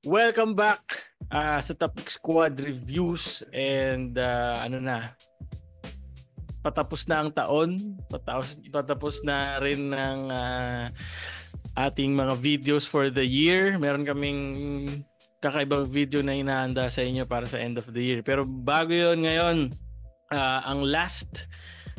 Welcome back sa Topic Squad Reviews and patapos na ang taon, patapos na rin ng ating mga videos for the year. Meron kaming kakaibang video na inahanda sa inyo para sa end of the year. Pero bago yon ngayon, ang last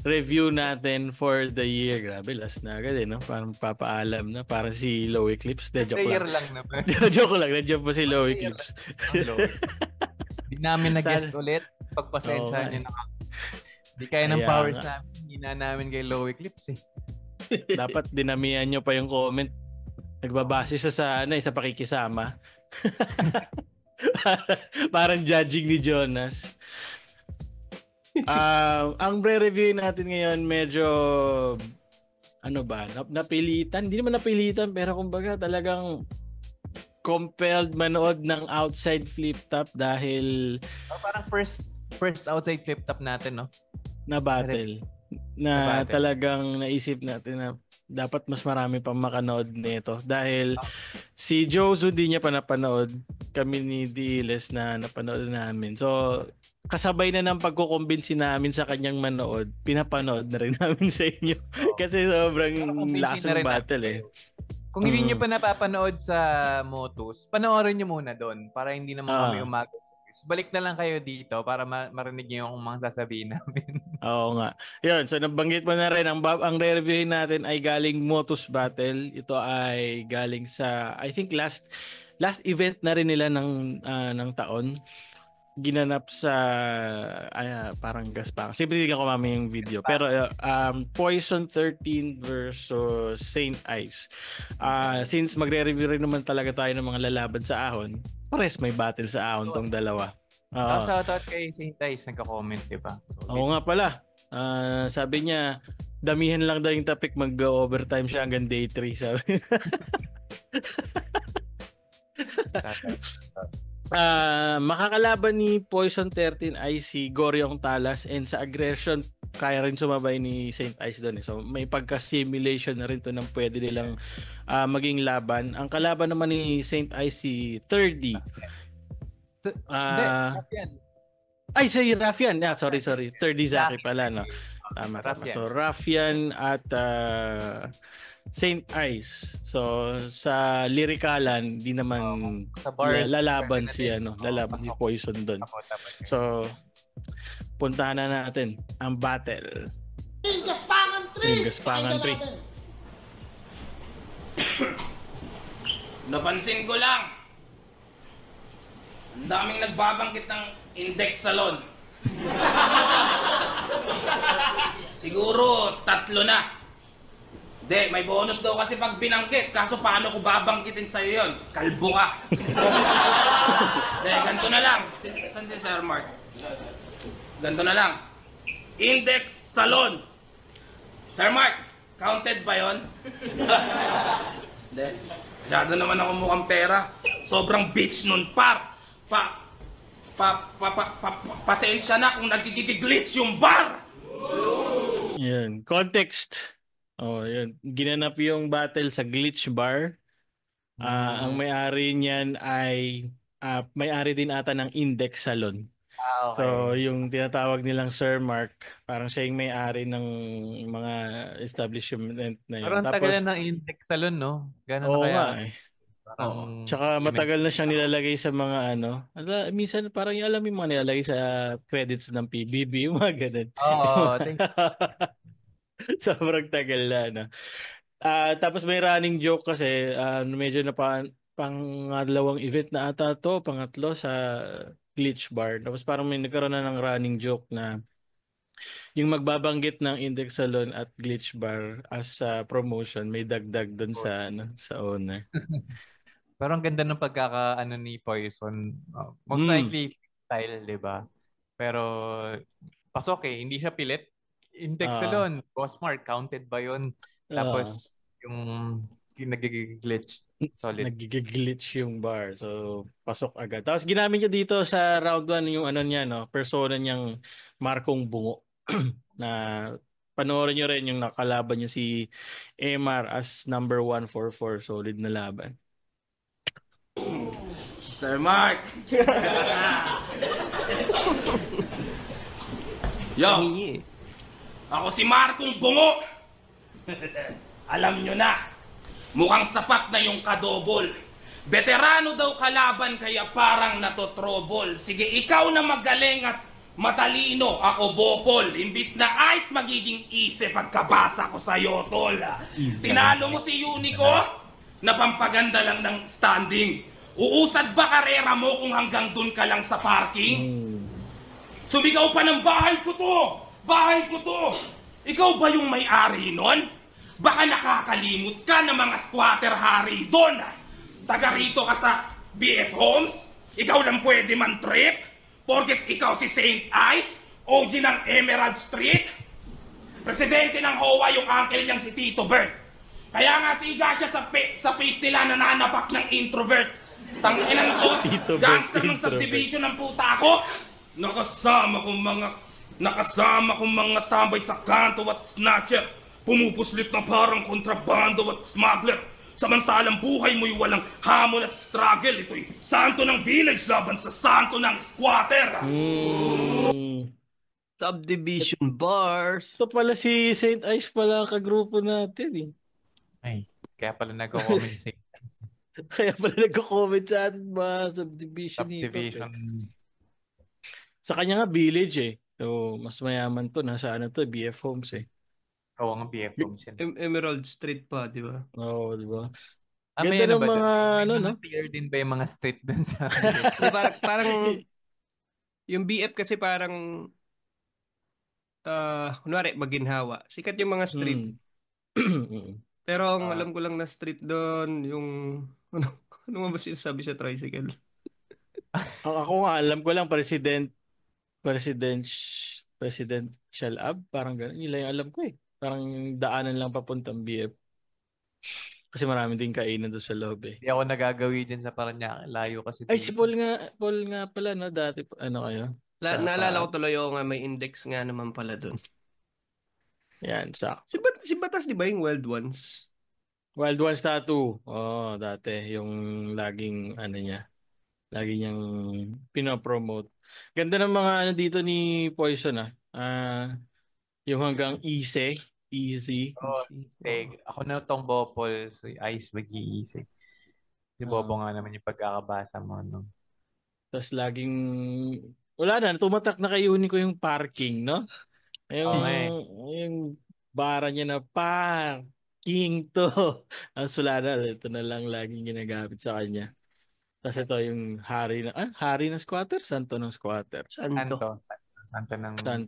review natin for the year. Grabe, last na agad no? Parang papaalam na. Parang si Low Eclipse. Joke lang naman. Joke lang. Nandiyan pa si Low Eclipse. Hindi namin na-guest ulit. Pagpasensya niyo na. Hindi kaya ng powers namin. Hindi na namin kay Low Eclipse Dapat dinamihan nyo pa yung comment. Nagbabase siya sa pakikisama. Parang judging ni Jonas. Ang re-review natin ngayon medyo napilitan. Hindi naman napilitan pero kumbaga talagang compelled manood ng Outside Flip Top dahil parang first Outside Flip Top natin, no? Na battle. Na talagang naisip natin na dapat mas marami pang makanood nito dahil si Jozo di niya pa napanood, kami ni Diles na napanood namin. So kasabay na ng pagkukumbinsi namin sa kanyang manood, pinapanood na rin namin sa inyo. Kasi sobrang lasang battle Kung hindi nyo pa napapanood sa Motus, panoorin nyo muna doon para hindi naman kami umaga. Balik na lang kayo dito para marinig nyo yung mga sasabihin namin. Oo nga. Yun, so nabanggit mo na rin, ang re-reviewin natin ay galing Motus Battle. Ito ay galing sa, I think last event na rin nila ng taon. Ginanap sa parang Gaspang. Siyempre ko mamaya yung video. Pero Poison 13 versus Saint Ice. Since magre-review rin naman talaga tayo ng mga lalaban sa ahon, pares may battle sa ahon tong dalawa. Shoutout kay Saint Ice, nagka-comment, diba? Oo nga pala. Sabi niya, damihan lang daw yung topic, mag-overtime siya hanggang day 3. Sabi. Makakalaban ni Poison 13 ay si Goryong Talas, and sa aggression kaya rin sumabay ni Saint Ice doon. So may pagka-simulation na rin to ng pwede nilang maging laban. Ang kalaban naman ni Saint Ice si 30. Ay, si Raffian. Sorry. 30 Zaki pala, no? Tama. So Raffian at Saint Ice. So sa lirikalan, di naman lalaban si Poison doon. So puntahan na natin ang battle. Gaspangan 3. Napansin ko lang, ang daming nagbabanggit ng Index Salon. Siguro 3 na. Hindi, may bonus daw kasi pag binanggit. Kaso paano ko babanggitin sa'yo yun? Kalbo ka. Hindi, ganito na lang. Saan si Sir Mark? Ganito na lang. Index Salon. Sir Mark, counted ba yun? Hindi. Masyado naman ako mukhang pera. Sobrang bitch nun, par. Pasensya na kung nagigig-glitch yung bar. Yan. Context. Yun. Ginanap yung battle sa glitch bar. Ang may-ari niyan ay may-ari din ata ng Index Salon. Okay. So, yung tinatawag nilang Sir Mark, parang siya yung may-ari ng mga establishment na yun. Parang tagal na ng Index Salon, no? Gano'n na kaya? Tsaka matagal na siyang nilalagay sa mga minsan parang alam yung mga nilalagay sa credits ng PBB, yung mga ganun. Sobrang tagal na. Tapos may running joke kasi medyo na pangalawang event na ata to, pangatlo sa glitch bar. Tapos parang may nagkaroon na ng running joke na yung magbabanggit ng Index Salon at glitch bar as promotion, may dagdag doon sa owner. Pero ang ganda ng pagkakaano ni Poison. Most likely style, 'di ba? Pero pasok hindi siya pilit. Index Salon, Boss Mark, counted ba 'yon? Tapos yung nagigi-glitch. Solid. Nagigi-glitch yung bar. So pasok agad. Tapos ginamit niya dito sa round 1 yung niya, no, persona niyang Markong Bungo na panoorin niyo rin yung nakalaban niya si MR as number 144, solid na laban. Sir Mark. Yo, ako si Markong Bungo. Alam nyo na, mukhang sapat na yung kadobol. Veterano daw kalaban kaya parang natotrobol. Sige, ikaw na magaling at matalino, ako bopol. Imbis na ice, magiging ise pagkabasa ko sa'yo, tol. Tinalo mo si Unico, napampaganda lang ng standing. Uusad ba karera mo kung hanggang dun ka lang sa parking? Sumigaw pa ng bahay ko to! Bahay ko to! Ikaw ba yung may-ari nun? Baka nakakalimot ka ng mga squatter hari doon. Taga rito ka sa BF Homes? Ikaw lang pwede man trip? Porket ikaw si St. Ice? OG ng Emerald Street? Presidente ng HOA yung uncle niyang si Tito Bert. Kaya nga siga siya sa face nila nananapak ng introvert. Tanginang to, gangster ng subdivision ng puta ako. Nakasama kong mga tambay sa kanto at snatcher. Pumupuslit na parang kontrabando at smuggler. Samantalang buhay mo'y walang hamon at struggle. Ito'y santo ng village laban sa santo ng squatter. Subdivision bars. So pala si St. Ice pala ang kagrupo natin eh. Ay, kaya pala nagko-comment si Kaya pala nagko-comment sa atin mga subdivision. Subdivision. Sa kanya nga village eh. So mas mayaman to. Nasa ano to, BF Homes eh. Oo nga, BF Homes yan. Emerald Street pa, di ba? Oo, di ba? May Ganda ano ng ba mga dun? May ano, mga no? tier din ba yung mga street dun sa... Parang yung BF kasi parang kunwari, Maginhawa. Sikat yung mga street. Pero ang alam ko lang na street doon, yung ano ba sinasabi sa tricycle? Ako nga, alam ko lang presidential ab, parang gano'n. Yun lang yung alam ko eh. Parang yung daanan lang papuntang BF. Kasi marami din kainan doon sa loob eh. Hindi ako nagagawi din sa Parañaque. Layo kasi Ay, dito. si Paul nga pala, no? Dati, ano kayo? Naalala ko tuloy nga may index nga naman pala doon. Yan, sa Si Batas, di ba yung Wild Ones? Wild Ones Tattoo. Oh, dati. Yung laging, ano niya, lagi niyang pinopromote. Ganda ng mga ano dito ni Poison yung hanggang easy. Oh, isig. Ako na itong Bopol. So, Ice mag-iisig. Si Bobo nga naman yung pagkakabasa mo. No? Tapos laging, wala na, tumatak na kay Unico yung parking, no? Yung bara niya na parking to. Ang sulada, ito na lang laging ginagamit sa kanya. Tapos ito yung hari ng squatter? Santo ng squatter. Santo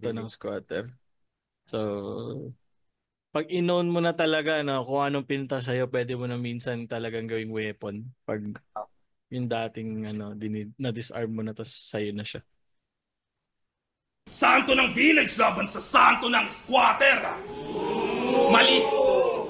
ng Squatter. So, pag in-own mo na talaga, no, kung anong pinta sa'yo, pwede mo na minsan talagang gawing weapon. Pag yung dating, na-disarm mo na, tapos sa'yo na siya. Santo ng village laban sa santo ng squatter.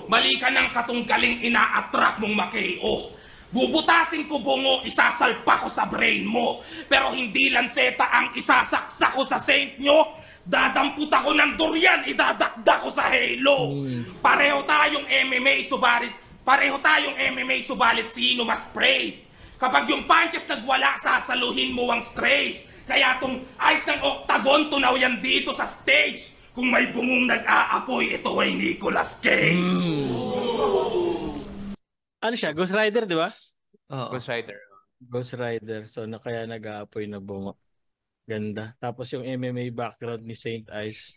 Mali ka ng katunggaling ina-attract mong makeo. Bubutasin ko bungo, isasalpa ko sa brain mo. Pero hindi lanseta ang isasaksak ko sa saint nyo. Dadamput ako ng durian, idadakdak ko sa halo. Pareho tayong MMA subalit sino mas praised. Kapag yung punches nagwala, sasaluhin mo ang strays. Kaya tong ice ng octagon, tunaw yan dito sa stage. Kung may bungong nag-aapoy, ito ay Nicolas Cage. Ano siya? Ghost Rider, di ba? Ghost Rider. Ghost Rider. So, kaya nag-aapoy na bungo. Ganda. Tapos yung MMA background ni St. Ice.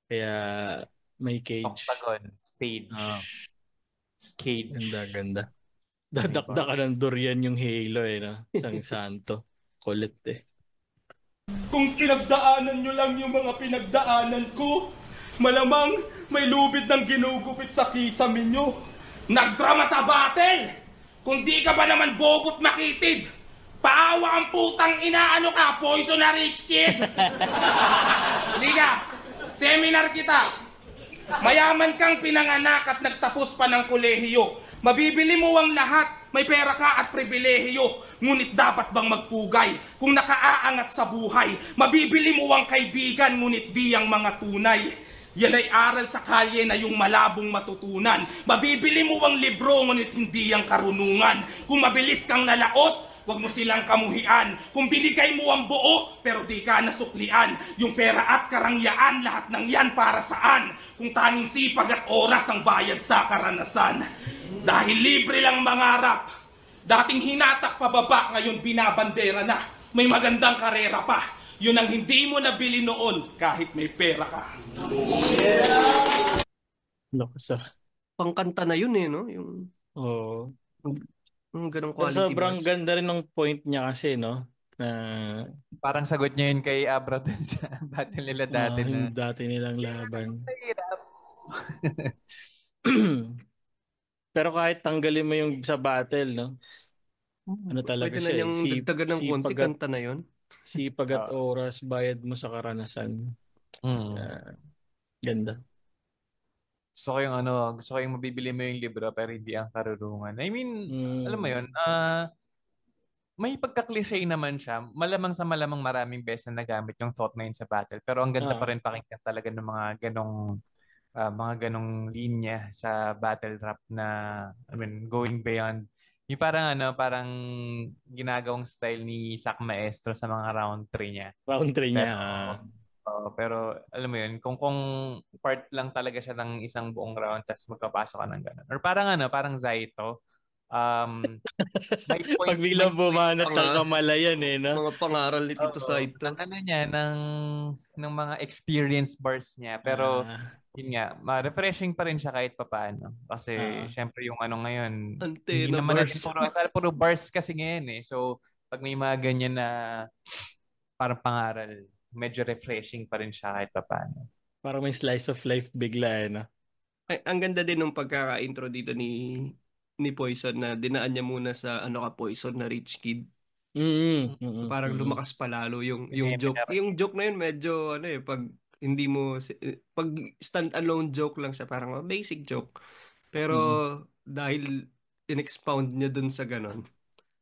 Kaya may cage. Octagon. Stage. Cage. Ganda. Dadakda ka ng durian yung halo eh. No? Isang santo. Kulit eh. Kung pinagdaanan nyo lang yung mga pinagdaanan ko, malamang may lubid ng ginugupit sa kisame nyo. Nagdrama sa battle! Kung di ka ba naman bobo't makitid, paawa ang putang inaano ka, poison na rich kid! Hindi ka, seminar kita. Mayaman kang pinanganak at nagtapos pa ng kolehiyo. Mabibili mo ang lahat, may pera ka at pribilehiyo. Ngunit dapat bang magpugay kung nakaaangat sa buhay? Mabibili mo ang kaibigan, ngunit di ang mga tunay. Yan ay aral sa kalye na yung malabong matutunan. Mabibili mo ang libro, ngunit hindi ang karunungan. Kung mabilis kang nalaos, Huwag mo silang kamuhian. Kung binigay mo ang buo, pero di ka nasuklian. Yung pera at karangyaan, lahat ng yan para saan? Kung tanging sipag at oras ang bayad sa karanasan. Dahil libre lang mangarap. Dating hinatak pababa, ngayon binabandera na. May magandang karera pa. Yun ang hindi mo nabili noon kahit may pera ka. Pangkanta na yun eh, no? Yung ganong Pero quality sobrang bars. ganda rin ng point niya kasi, no? Na Parang sagot niya yun kay Abra dun sa battle nila dati na. yung dati nilang laban. Pero kahit tanggalin mo yung sa battle, no? Ano talaga Pwede na siya niyang dagdagan ng konti, kanta na yun. Sipag at oras, bayad mo sa karanasan. Ganda. Gusto ko yung mabibili mo yung libro pero hindi ang karurungan. I mean, alam mo yun, may pagka-cliche naman siya. Malamang sa malamang maraming beses na nagamit yung thought na yun sa battle. Pero ang ganda pa rin pakinggan talaga ng mga ganong linya sa battle rap na, I mean, going beyond. Yung parang ginagawang style ni Sak Maestro sa mga round 3 niya. Round 3 niya. Pero alam mo yun, kung part lang talaga siya ng isang buong round tapos magpapasok ka ng gano'n. Or parang Zaito. May point, pag biglang bumanat ang kamalayan eh, no? Mga pangaral ni Tito Saito. Ng mga experience bars niya. Pero yun nga, refreshing pa rin siya kahit papaano. Kasi syempre yung ngayon, hindi naman natin puro bars kasi ngayon eh. So pag may mga ganyan na parang pangaral, medyo refreshing pa rin siya kahit papaano. Parang may slice of life bigla eh, no? Ang ganda din ng pagkaka-intro dito ni Poison na dinaan niya muna sa Poison na rich kid. So parang lumakas pa lalo yung joke. Yung joke na yun medyo pag hindi mo pag stand alone joke lang siya, parang basic joke. Pero dahil in-expound niya dun sa ganon,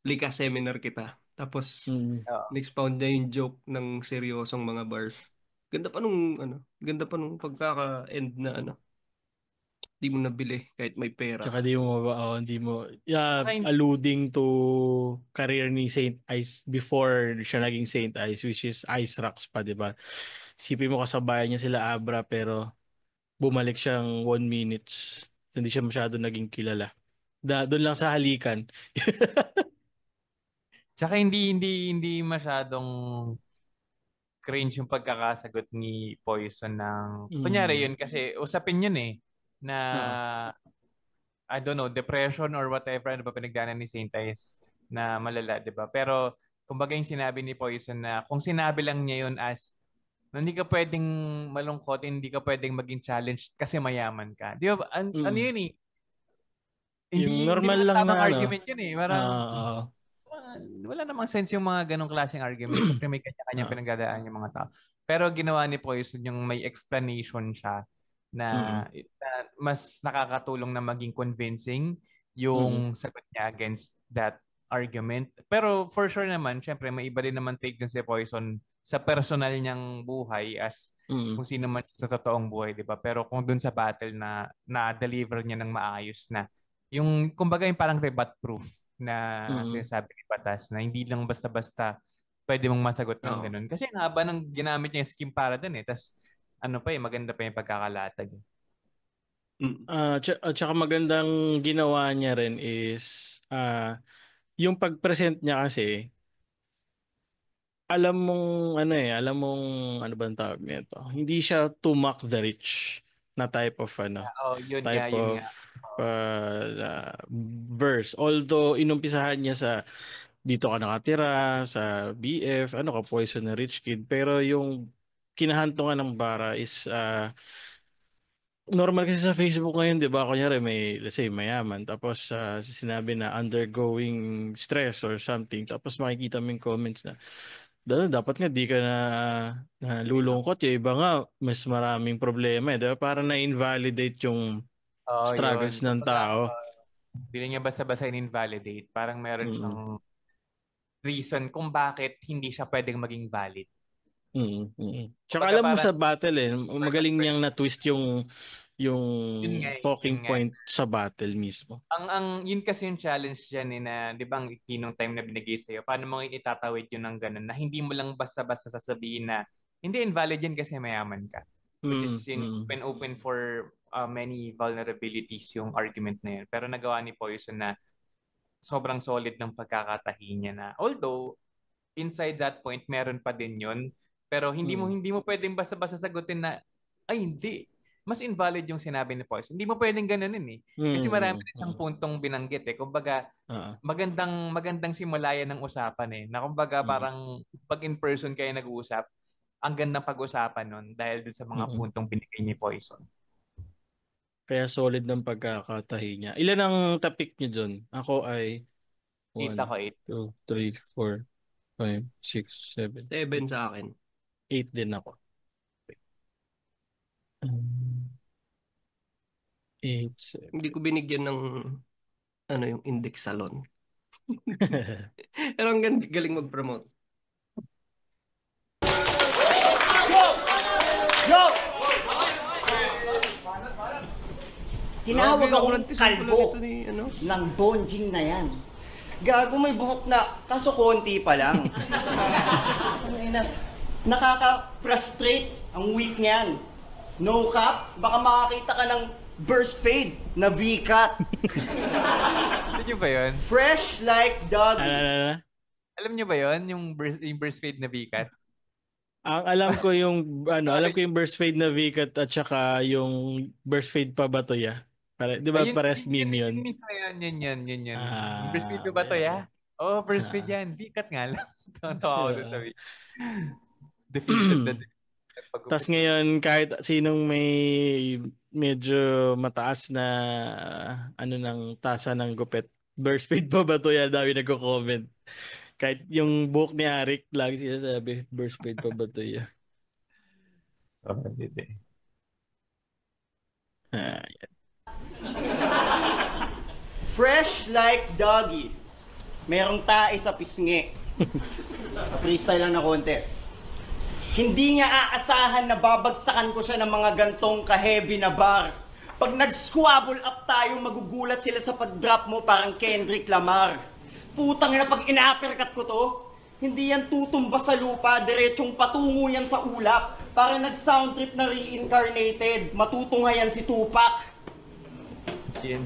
lika seminar kita. Tapos in-expound niya yung joke ng seryosong mga bars. Ganda pa nung pagkaka-end na di mo nabili kahit may pera. Tsaka hindi mo alluding to career ni Saint Ice before siya naging Saint Ice, which is Ice Rocks pa, di ba? Isipin mo kasabayan niya sila Abra pero bumalik siyang 1 minutes. Hindi siya masyado naging kilala. Doon lang sa halikan. Tsaka hindi masyadong cringe yung pagkakasagot ni Poison ng kunyari yun kasi usapin yun eh na I don't know, depression or whatever ano ba pinagdaanan ni Saint Ice na malala, 'di ba? Pero kumbaga yung sinabi ni Poison na kung sinabi lang niya yun as hindi ka pwedeng malungkot, hindi ka pwedeng maging challenged kasi mayaman ka. 'Di ba? Ano yun eh? Hindi normal lang na argument yun eh. Wala namang sense yung mga ganong klaseng argument. Siyempre may kanya-kanyang pinagdadaan yung mga tao. Pero ginawa ni Poison yung may explanation siya na mas nakakatulong na maging convincing yung sagot niya against that argument. Pero for sure naman, syempre may iba din naman take din si Poison sa personal niyang buhay as kung sino man sa totoong buhay, di ba? Pero kung dun sa battle na-deliver niya ng maayos na yung kumbaga yung parang rebut proof na sinasabi ni Batas na hindi lang basta-basta pwede mong masagot ng ganun. Kasi ang haba ng ginamit niya yung scheme para dun eh. Tapos maganda pa yung pagkakalatag. Tsaka magandang ginawa niya rin is yung pag-present niya kasi alam mong ano bang tawag nito? Hindi siya to mock the rich na type of verse. Although inumpisahan niya sa dito ka nakatira sa BF, ka Poison na rich kid, pero yung kinahantungan ng bara is normal kasi sa Facebook ngayon, 'di ba? Kunyari let's say mayaman, tapos sinabi na undergoing stress or something, tapos makikita mo yung comments na dapat nga di ka na lulungkot, yung iba nga mas maraming problema eh. Diba? Para na-invalidate yung struggles ng tao. Hindi niya basta-basta in-invalidate. Parang meron siyang reason kung bakit hindi siya pwedeng maging valid. Tsaka alam mo sa battle magaling niyang na-twist yung talking point sa battle mismo. Yun kasi yung challenge diyan na 'di ba ang ikinong time na binigay sa iyo. Paano mo itatawid yun ng ganun na hindi mo lang basta-basta sasabihin na hindi invalid yan kasi mayaman ka. Which is open for many vulnerabilities yung argument na yun. Pero nagawa ni Poison na sobrang solid ng pagkakatahi niya na although inside that point meron pa din yun, pero hindi mo pwedeng basta-basta sagutin na ay hindi, mas invalid yung sinabi ni Poison. Hindi mo pwedeng ganonin eh. Kasi marami din siyang puntong binanggit eh. Kumbaga magandang simula yan ng usapan eh. Na kumbaga parang pag in person kayo nag-uusap, ang gandang pag-usapan nun dahil dun sa mga puntong binigay ni Poison. Kaya solid ng pagkakatahi niya. Ilan ang tapik niya dun? Ako ay 8 ako, 8. 2, 3, 4, 5, 6, 7. 7 sa akin. 8 din ako. 8, 7. Hindi ko binigyan ng yung index salon. Pero ang galing mag-promote. Yo! Tinawag akong kalbo ng donjing na yan. Gago, may buhok na, kaso konti pa lang. Nakaka-frustrate ang week niyan. No cap, baka makakita ka ng burst fade na V-cut. Alam niyo ba yun? Fresh like dog. Alam niyo ba yun? Yung burst fade na V-cut? Ang alam ko yung burst fade na V-cut at saka yung burst fade pa ba to ya? Di ba pares meme yun? Yun. Burst fade pa ba to ya? Oh, burst fade yan. V-cut nga lang. Tawa ako dun sa video. Defeated the tas ngayon kahit sinong may medyo mataas na ng tasa ng gupit, burst fade pa ba to ya? Dami nagko-comment. Kahit yung buhok ni Arik lagi sinasabi, burst fade pa ba to ya? Fresh like doggy. Merong tae sa pisngi. Freestyle lang na konti. Hindi niya aasahan na babagsakan ko siya ng mga gantong ka-heavy na bar. Pag nag-squabble up tayo, magugulat sila sa pag-drop mo parang Kendrick Lamar. Putang na pag ina-uppercut ko to, hindi yan tutumba sa lupa, diretsong patungo yan sa ulap. Para nag-sound trip na reincarnated, matutunga yan si Tupac.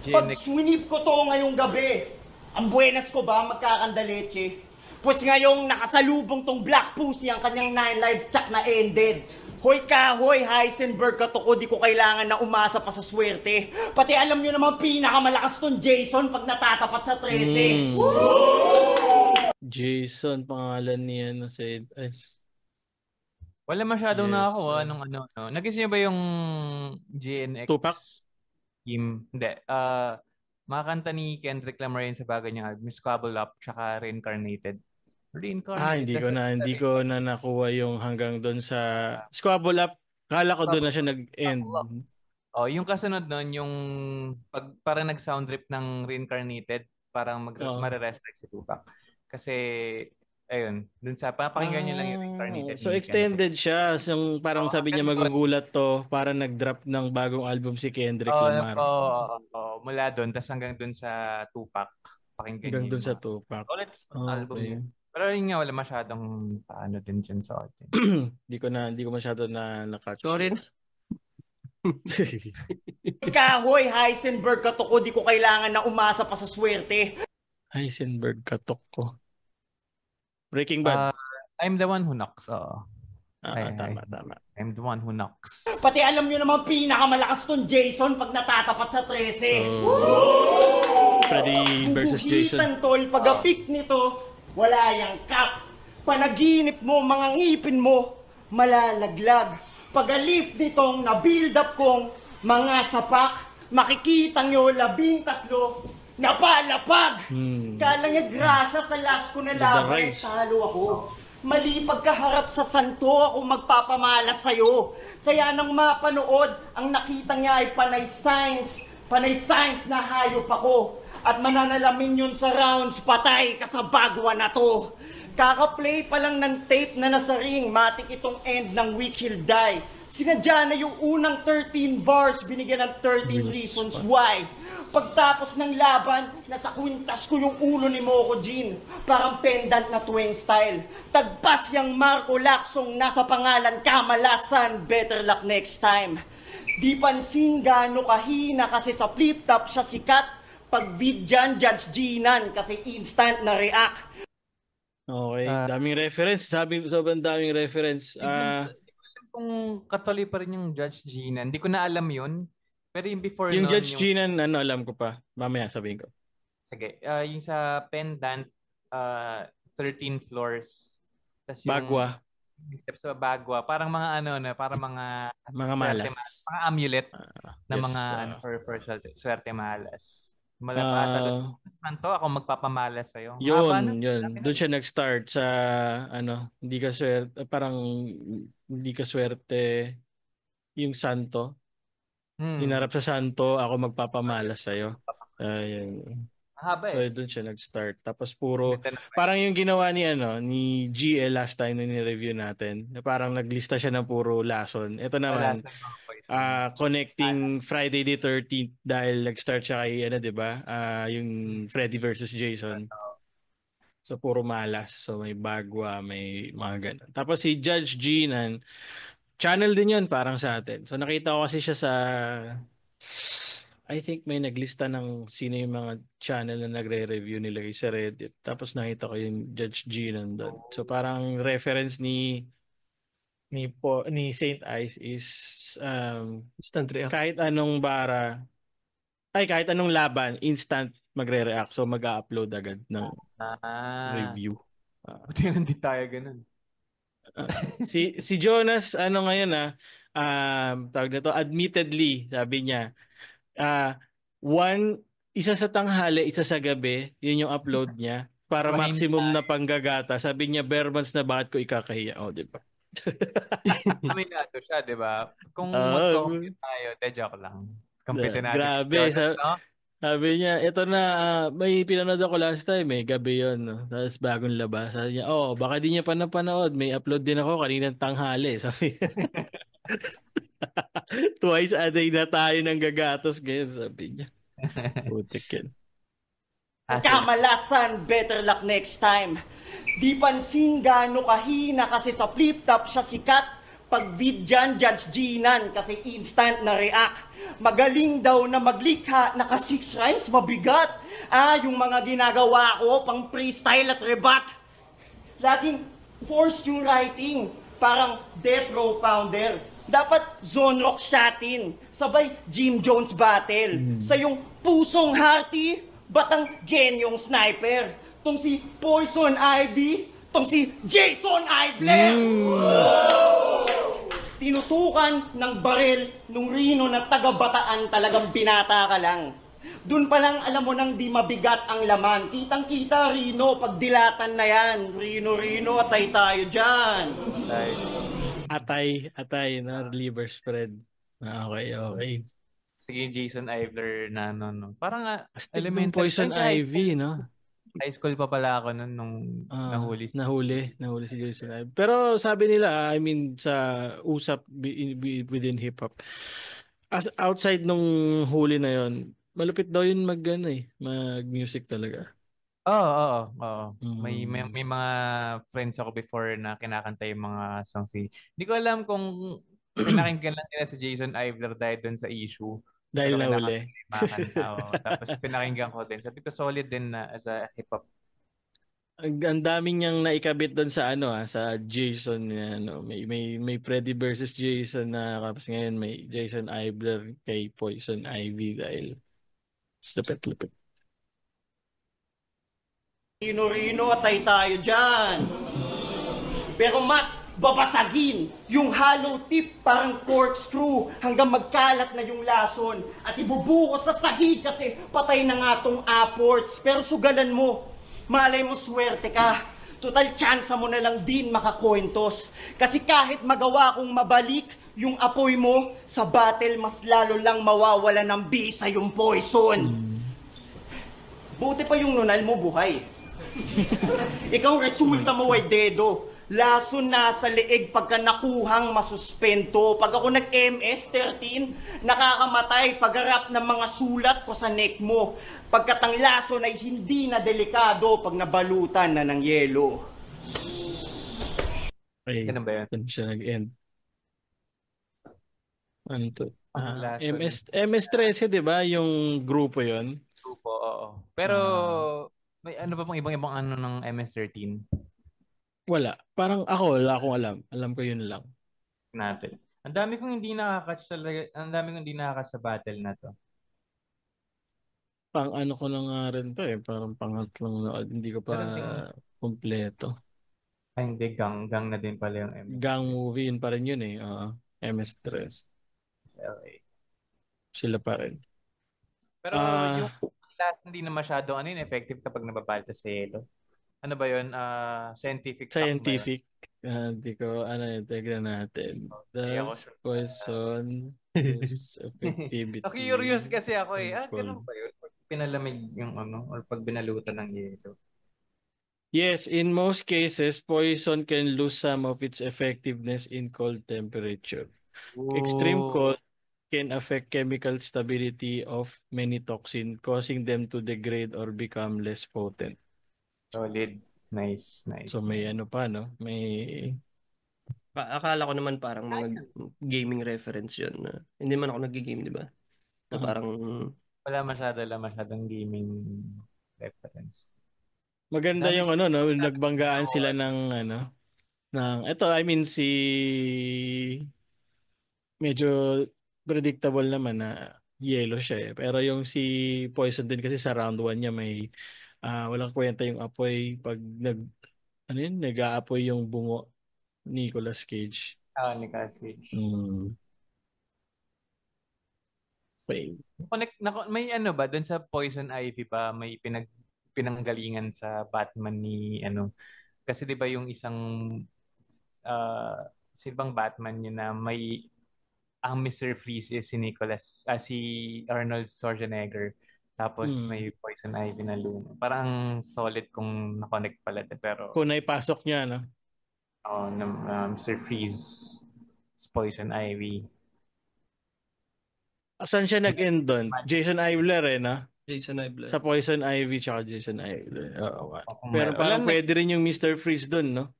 Pag swinip ko to ngayong gabi, ang buenas ko ba magkakandaleche? Pues ngayong nakasalubong tong Black Pussy ang kanyang 9 lives tsak na ended. Hoy kahoy, Heisenberg katuko, di ko kailangan na umasa pa sa swerte. Pati alam nyo naman pinakamalakas tong Jason pag natatapat sa 13. Jason, pangalan niya na sa wala masyadong nakakuha nung Nag-guess niyo ba yung GNX? Tupac? Hindi. Mga kanta ni Kendrick Lamar yun sa bagay niya, Miss Squabble Up, tsaka Reincarnated. Hindi ko na nakuha yung hanggang doon sa Squabble Up. Kala ko doon na siya nag-end. Yung kasunod nun, yung parang nag-sound trip ng Reincarnated, parang mare-resurrect si Tupac. Kasi, ayun, dun sa, papakinggan niyo lang yung Reincarnated. So, extended siya. So, parang sabi niya magugulat to, para nag-drop ng bagong album si Kendrick Lamar. Mula doon, tas hanggang doon sa Tupac. Pakinggan hanggang doon sa Tupac. Album yun. Pero yun nga, wala masyadong paano din dyan sa audience. Hindi ko masyado na-catch. Sorry. Kahoy, Heisenberg katuko, di ko kailangan na umasa pa sa swerte. Heisenberg katok ko. Breaking Bad. I'm the one who knocks. Tama. I'm the one who knocks. Pati alam nyo naman pinakamalakas tong Jason pag natatapat sa 13. Freddy versus Jason. Bubuhitan tol, pag-apik nito, wala yang kap. Panaginip mo, mga ngipin mo, malalaglag. Pag-alip nitong na-build up kong mga sapak, makikita nyo 13 napalapag. Kala nga grasya sa last ko na laban, talo ako. Mali pagkaharap sa santo, ako magpapamalas sa'yo. Kaya nang mapanood, ang nakita niya ay panay science na hayop ako. At mananalamin yun sa rounds, patay ka sa bagwa na to. Kaka-play pa lang ng tape na nasa ring, matik itong end ng week he'll die. Sinadya na yung unang 13 bars, binigyan ng 13 reasons why. Pagtapos ng laban, nasa kwintas ko yung ulo ni Moko Jean. Parang pendant na twin style. Tagpas yung Marco Lacson, nasa pangalan Kamalasan, better luck next time. Di pansin gaano kahina kasi sa flip-top siya sikat. Pag vidyan, Judge Ginan kasi instant na react. Okay, daming reference. Sobrang daming reference. Kung katuloy pa rin yung Judge Ginan, hindi ko na alam yun. Pero yung before yung nun, Judge Ginan, alam ko pa. Mamaya sabihin ko. Sige, yung sa pendant, 13 floors. Tas yung, Bagwa. Steps sa Bagwa. Parang mga parang mga malas. Mga amulet na yes, mga for swerte malas. Santo, ako magpapamalas sa'yo. Yun. Doon siya nag-start sa, hindi ka swerte, parang hindi ka swerte yung santo. Hinarap sa santo, ako magpapamalas sa'yo. Mahaba So, doon siya nag-start. Tapos parang yung ginawa ni GL last time na ni-review natin, na parang naglista siya ng puro lason. Ito naman, connecting Friday the 13th dahil nag-start siya kay, di ba? Yung Freddy versus Jason. So, puro malas. So, may Bagwa, may mga ganun. Tapos si Judge Ginan, channel din yun parang sa atin. So, nakita ko kasi siya sa... I think may naglista ng sino yung mga channel na nagre-review nila sa Reddit. Tapos nakita ko yung Judge Ginan doon. So parang reference ni Saint Ice is instant react. Kahit anong kahit anong laban, instant magre-react. So mag-upload agad ng review. Buti lang di tayo ganun. Si Jonas, ngayon tawag na to, admittedly, sabi niya, isa sa tanghali, isa sa gabi, yun yung upload niya para maximum na panggagata. Sabi niya, bare months na bakit ko ikakahiya? Oh, di ba? Aminado siya, di ba? Kung mag-compute tayo, joke lang. Compute natin. Grabe. Sabi niya, ito na, may pinanood ako last time gabi yun. No? Tapos bagong labas. Sabi niya, baka di niya pa napanood. May upload din ako kaninang tanghali. Sabi niya. Twice a day na tayo ng gagatos ngayon, sabi niya. Putik yan. Kamalasan, better luck next time. Di pansin gaano kahina kasi sa flip-top siya sikat. Pag vidyan, Judge Ginan kasi instant na react. Magaling daw na maglikha, naka 6 rhymes, mabigat. Yung mga ginagawa ko, pang freestyle at rebat. Laging forced yung writing, parang Death Row founder. Dapat zone rock shatin, sabay Jim Jones battle. Sa yung pusong hearty, batang genyong sniper. Tong si Poison Ivy, tong si Jason Ivler. Tinutukan ng baril nung Rino na taga-Bataan, talagang binata ka lang. Doon pa lang alam mo nang di mabigat ang laman. Kitang-kita, Rino, pagdilatan na yan. Rino, atay tayo dyan. Atay na liver spread. Okay. Sige, Jason Ivler na Parang elemental Poison Ivy, no? High school pa pala ako nung nahuli. Nahuli si Jason Ivy. Pero sabi nila, sa usap within hip hop, outside nung huli na yon, malupit daw yun mag-music talaga. Oo. May mga friends ako before na kinakanta yung mga songs. Hindi ko alam kung pinakinggan lang nila si Jason Ivler dahil dun sa issue. Dahil nahuli. Tapos pinakinggan ko din. Sabi ko solid din na as a hip-hop. Ang dami niyang naikabit doon sa sa Jason, may Freddy versus Jason na tapos ngayon may Jason Ivler kay Poison Ivy dahil lupit. Rino, atay tayo dyan. Pero mas babasagin yung hollow tip parang corkscrew hanggang magkalat na yung lason at ibubukos sa sahig kasi patay na nga tong apports. Pero sugalan mo, malay mo swerte ka. Total chance mo na lang din makakointos. Kasi kahit magawa kong mabalik yung apoy mo, sa battle mas lalo lang mawawala ng bisa yung poison. Buti pa yung nunal mo buhay. Ikaw resulta mo ay dedo. Lason nasa leeg pagka nakuhang masuspento. Pag ako nag-MS-13, nakakamatay pagharap ng mga sulat ko sa neck mo. Pagkat ang lason ay hindi na delikado pag nabalutan na ng yelo. Ay, Ganun ba yun? saan siya nag-end? Ano to? Lason. MS-13, di ba? Yung grupo yon. Grupo, oo. Pero, may ano ba pong ibang-ibang ano ng MS-13 Wala. Parang ako, wala akong alam. Alam ko yun lang. natin? Ang dami kong hindi nakakatch talaga, ang dami kong hindi nakakatch sa battle na to. Pang ano ko na nga rin to eh. Parang pangatlong nood. Hindi ko pa Meron ding- kompleto. Ay, hindi, gang na din pala yung MS. Gang movie yun pa rin yun eh. MS-3. LA. Sila pa rin. Pero yung last hindi na masyado ano yun, effective kapag nababalta sa yelo. Ano ba yun? Scientific fact ba yun? Scientific. Hindi ko, ano yun, tignan natin. Hindi ako Does sure. poison lose effectivity? Curious kasi ako eh. when Ganun cold? ba yun? Pag pinalamig yung ano, or pag binalutan ng yelo. Yes, in most cases, poison can lose some of its effectiveness in cold temperature. Extreme cold can affect chemical stability of many toxins, causing them to degrade or become less potent. Solid. Nice. So may ano pa, no? May... Akala ko naman parang mga gaming reference yun. Hindi man ako nag-game, di ba? Na parang... Wala masyadong gaming reference. Maganda yung ano, no? Nagbanggaan sila ng ano, ito, I mean, medyo predictable naman na yellow siya eh. Pero yung si Poison din kasi sa round 1 niya may walang kwenta yung apoy pag nag-aapoy yung bungo ni Nicolas Cage. Nicolas Cage. Okay. May ano ba doon sa Poison Ivy pa may pinanggalingan sa Batman ni ano kasi 'di ba yung isang silbang Batman niya na may ang Mr. Freeze is si Arnold Schwarzenegger tapos may Poison Ivy na Luna. Parang solid kung na-connect pala pero kung naipasok niya no. Mr. Freeze Poison Ivy. Saan siya nag-end doon? Jason Ivler no? Jason Ivler. Sa Poison Ivy tsaka Jason Ivler. Pero parang pwede rin yung Mr. Freeze doon, no?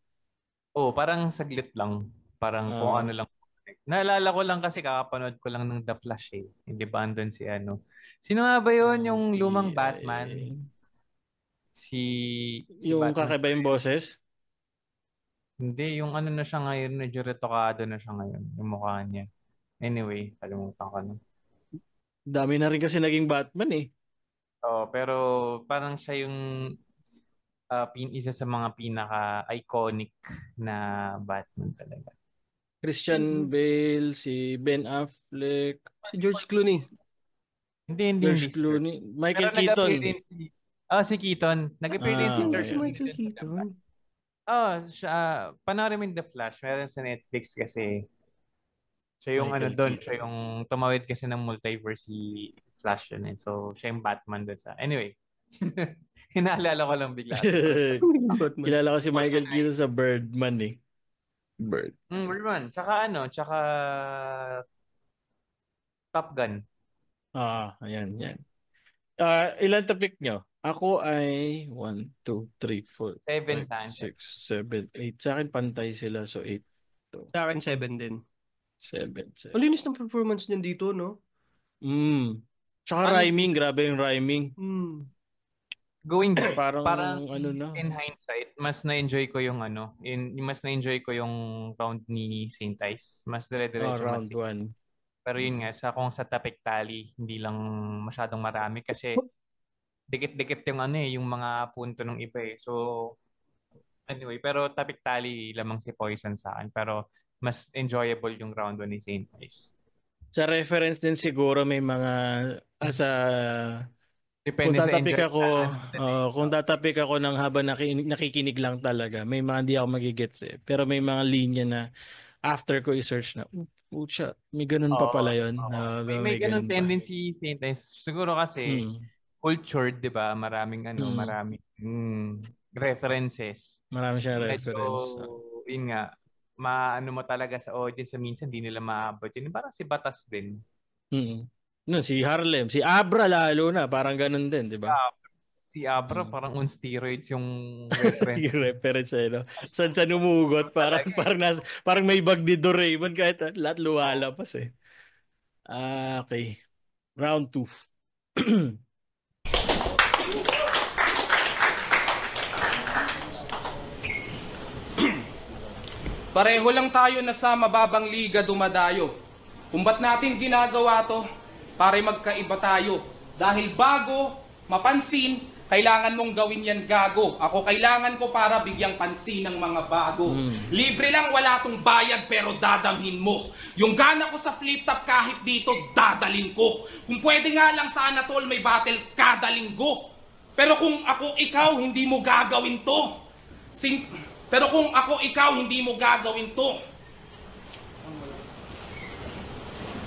Parang saglit lang. Parang kung ano lang. Naalala ko lang kasi kakapanood ko lang ng The Flash eh. Hindi ba andun si ano? Sino nga ba yun? Yung lumang Batman? Yung Batman. kakaiba yung boses? Hindi, yung ano na siya ngayon, medyo retokado na siya ngayon, yung mukha niya. Anyway, kalimutan ko na. Dami na rin kasi naging Batman eh. Pero parang siya yung isa sa mga pinaka-iconic na Batman talaga. Christian Bale, si Ben Affleck, si George Clooney. Hindi. Clooney. Michael Pero Keaton. Si Keaton. Nag-appear din si George Clooney. Michael Keaton. Panoorin mo yung The Flash. Meron sa Netflix kasi. Siya yung Michael doon. Keaton. Siya yung tumawid kasi ng multiverse si Flash yun. So, siya yung Batman doon sa. Anyway. Hinaalala ko lang bigla. Kilala ko si Michael Keaton sa Birdman eh. Birdman. Tsaka Top Gun. Ayan. Ilan topic nyo? Ako ay 1, 2, 3, 4, 5, 6, 7, 8. Sa akin pantay sila. So 8. Sa akin 7 din. 7. Ang linis ng performance niyan dito, no? Tsaka rhyming. Grabe yung rhyming. Parang ano na. In hindsight, mas na-enjoy ko yung round ni Saint Ice. Mas dire-diretso round 1. Pero yun nga, kung sa topic tally, hindi lang masyadong marami kasi dikit-dikit yung mga punto ng iba eh. So, anyway, pero topic tally lamang si Poison sa akin. Pero mas enjoyable yung round 1 ni Saint Ice. Sa reference din siguro may mga Depende kung tatapik ako ng habang nakikinig lang talaga, may mga hindi ako magigets eh. Pero may mga linya na after ko i-search na, pucha, may ganun pa pala yun. May ganun tendency Saint Ice. Siguro kasi cultured, di ba? Maraming references. Marami siyang reference. yun nga, maano mo talaga sa audience, minsan hindi nila maabot yun. Parang si Batas din. No, si Harlem, si Abra lalo na, parang ganun din, di ba? Si Abra parang on steroids yung reference. Yung reference eh, no? Saan umugot, parang may bag ni Doraemon kahit lahat luwalapas eh. Okay. Round 2. Pareho lang tayo na sa mababang liga dumadayo. Kung ba't natin ginagawa to, para magkaiba tayo. Dahil bago, mapansin, kailangan mong gawin yan gago. Ako kailangan ko para bigyang pansin ng mga bago. Libre lang, wala tong bayad pero dadamhin mo. Yung gana ko sa flip top kahit dito, dadalin ko. Kung pwede nga lang sana tol, may battle kada linggo. Pero kung ako ikaw, hindi mo gagawin to. Pero kung ako ikaw, hindi mo gagawin to.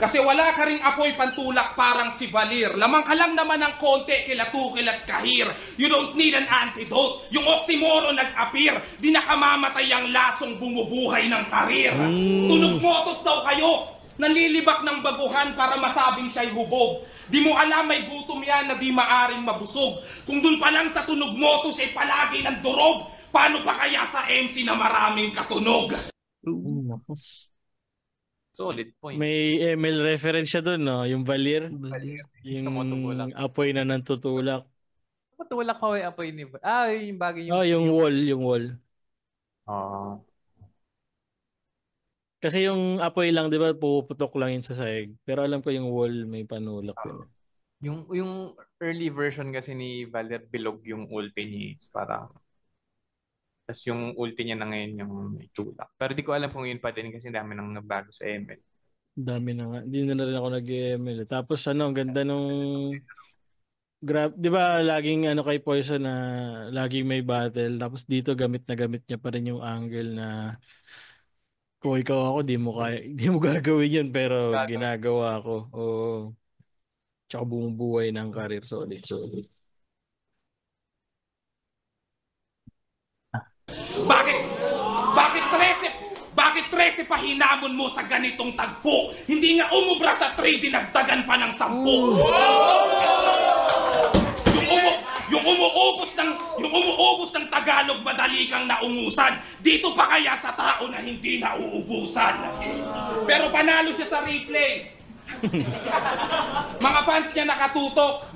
Kasi wala ka ring apoy pantulak parang si Valir. Lamang ka lang naman ng konti kilatukil at kahir. You don't need an antidote. Yung oxymoron nag-appear. Di nakamamatay ang lasong bumubuhay ng karir. Tunog motos daw kayo. Nalilibak ng baguhan para masabing siya'y hubog. Di mo alam may gutom yan na di maaring mabusog. Kung dun pa lang sa tunog motos ay palagi ng durog. Paano pa kaya sa MC na maraming katunog? Solid point. May ML reference siya doon, no? Yung Valir. Yung apoy na nantutulak. Tumutulak ko yung apoy ni... yung bagay yung... yung wall. Kasi yung apoy lang, di ba, puputok lang yun sa sahig. Pero alam ko yung wall may panulak yun. Yung early version kasi ni Valir, bilog yung ulti niya. Para... Tapos yung ulti niya na ngayon yung itulak. Pero di ko alam kung yun pa din kasi dami nang nabago sa ML. Dami na nga. Hindi na rin ako nag-ML. Tapos ang ganda nung... Di ba laging kay Poison na laging may battle. Tapos dito gamit niya pa rin yung angle na kung ikaw ako, di mo gagawin yun pero ginagawa ko. Tsaka bumubuhay ng career. Solid. Bakit 13 pa hinamon mo sa ganitong tagpo? Hindi nga umubra sa 3, dinagdagan pa ng 10. Yung umuubos ng Tagalog, madali kang naungusan. Dito pa kaya sa tao na hindi nauubusan. Pero panalo siya sa replay. Mga fans niya nakatutok.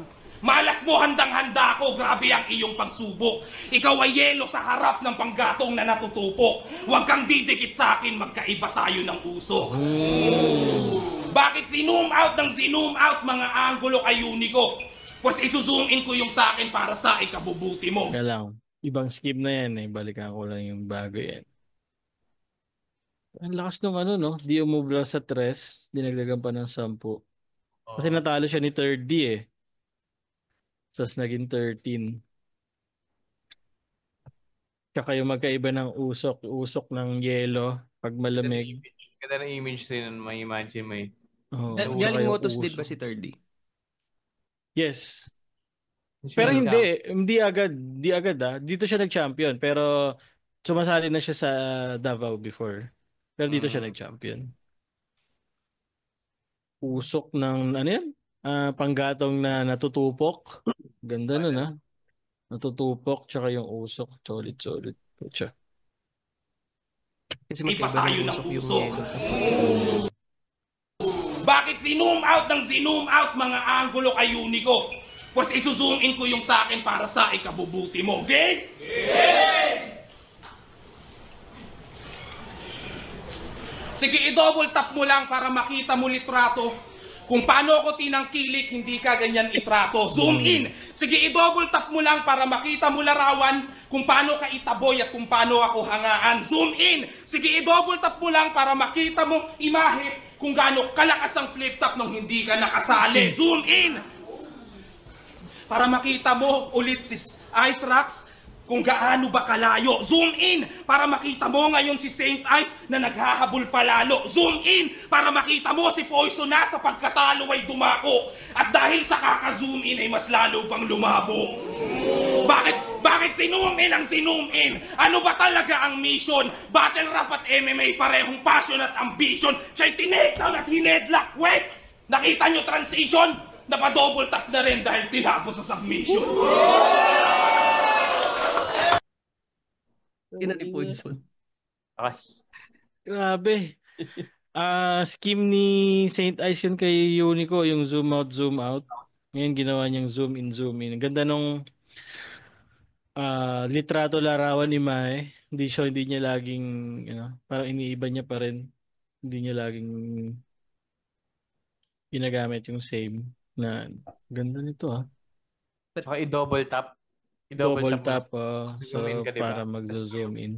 Malas mo, handang-handa ako, grabe ang iyong pagsubok. Ikaw ay yelo sa harap ng panggatong na natutupok. Huwag kang didikit sa akin, magkaiba tayo ng usok. Bakit zoom out mga anggulo kay Unico? Pues isuzoom in ko yung sa akin para sa ikabubuti mo. Kaya lang, ibang skip na yan eh. Balikan ko lang yung bago yan. Ang lakas nung di umubra sa 3, dinagdagan pa ng 10. Kasi natalo siya ni 3D eh. Tapos naging 13. Tsaka yung magkaiba ng usok ng yelo pag malamig. Ganda ng image rin, may imagine mo eh. Galing motos din ba si 3D? Yes. Pero hindi agad dito siya nag-champion pero sumasali na siya sa Davao before. Pero dito siya nag-champion. Usok ng yan? Panggatong na natutupok. Ganda nun natutupok tsaka yung usok. Solid. Pucha. Kasi magkaiba ng usok. Bakit zoom out mga anggulo kay Unico? Pues isuzoom in ko yung sa akin para sa ikabubuti mo. Okay? Sige, i-double tap mo lang para makita mo litrato. Kung paano ako tinangkilik, hindi ka ganyan itrato. Zoom in. Sige, i-double tap mo lang para makita mo larawan kung paano ka itaboy at kung paano ako hangaan. Zoom in. Sige, i-double tap mo lang para makita mo imahe kung gaano kalakas ang flip top nung hindi ka nakasali. Zoom in. Para makita mo ulit si Ice Rocks kung gaano ba kalayo. Zoom in para makita mo ngayon si Saint Ice na naghahabol palalo. Zoom in para makita mo si Poison na sa pagkatalo ay dumako. At dahil sa kaka-zoom in ay mas lalo pang lumabo. Bakit sinum in ang sinum in? Ano ba talaga ang mission? Battle rap at MMA parehong passion at ambition. Siya'y tinake-down at hinedlock. Wait! Nakita nyo transition? Napa-double tap na rin dahil tinapos sa submission. Ina ni Poison. Akas. Grabe. Scheme ni Saint Ice yun kay Unico, yung zoom out, zoom out. Ngayon ginawa niyang zoom in, zoom in. Ang ganda nung litrato larawan ni Mae. Hindi niya laging, parang iniiba niya pa rin. Hindi niya laging ginagamit yung same na ganda nito Saka i-double tap. Double tap, so Zoom in ka, diba? para mag-zoom in.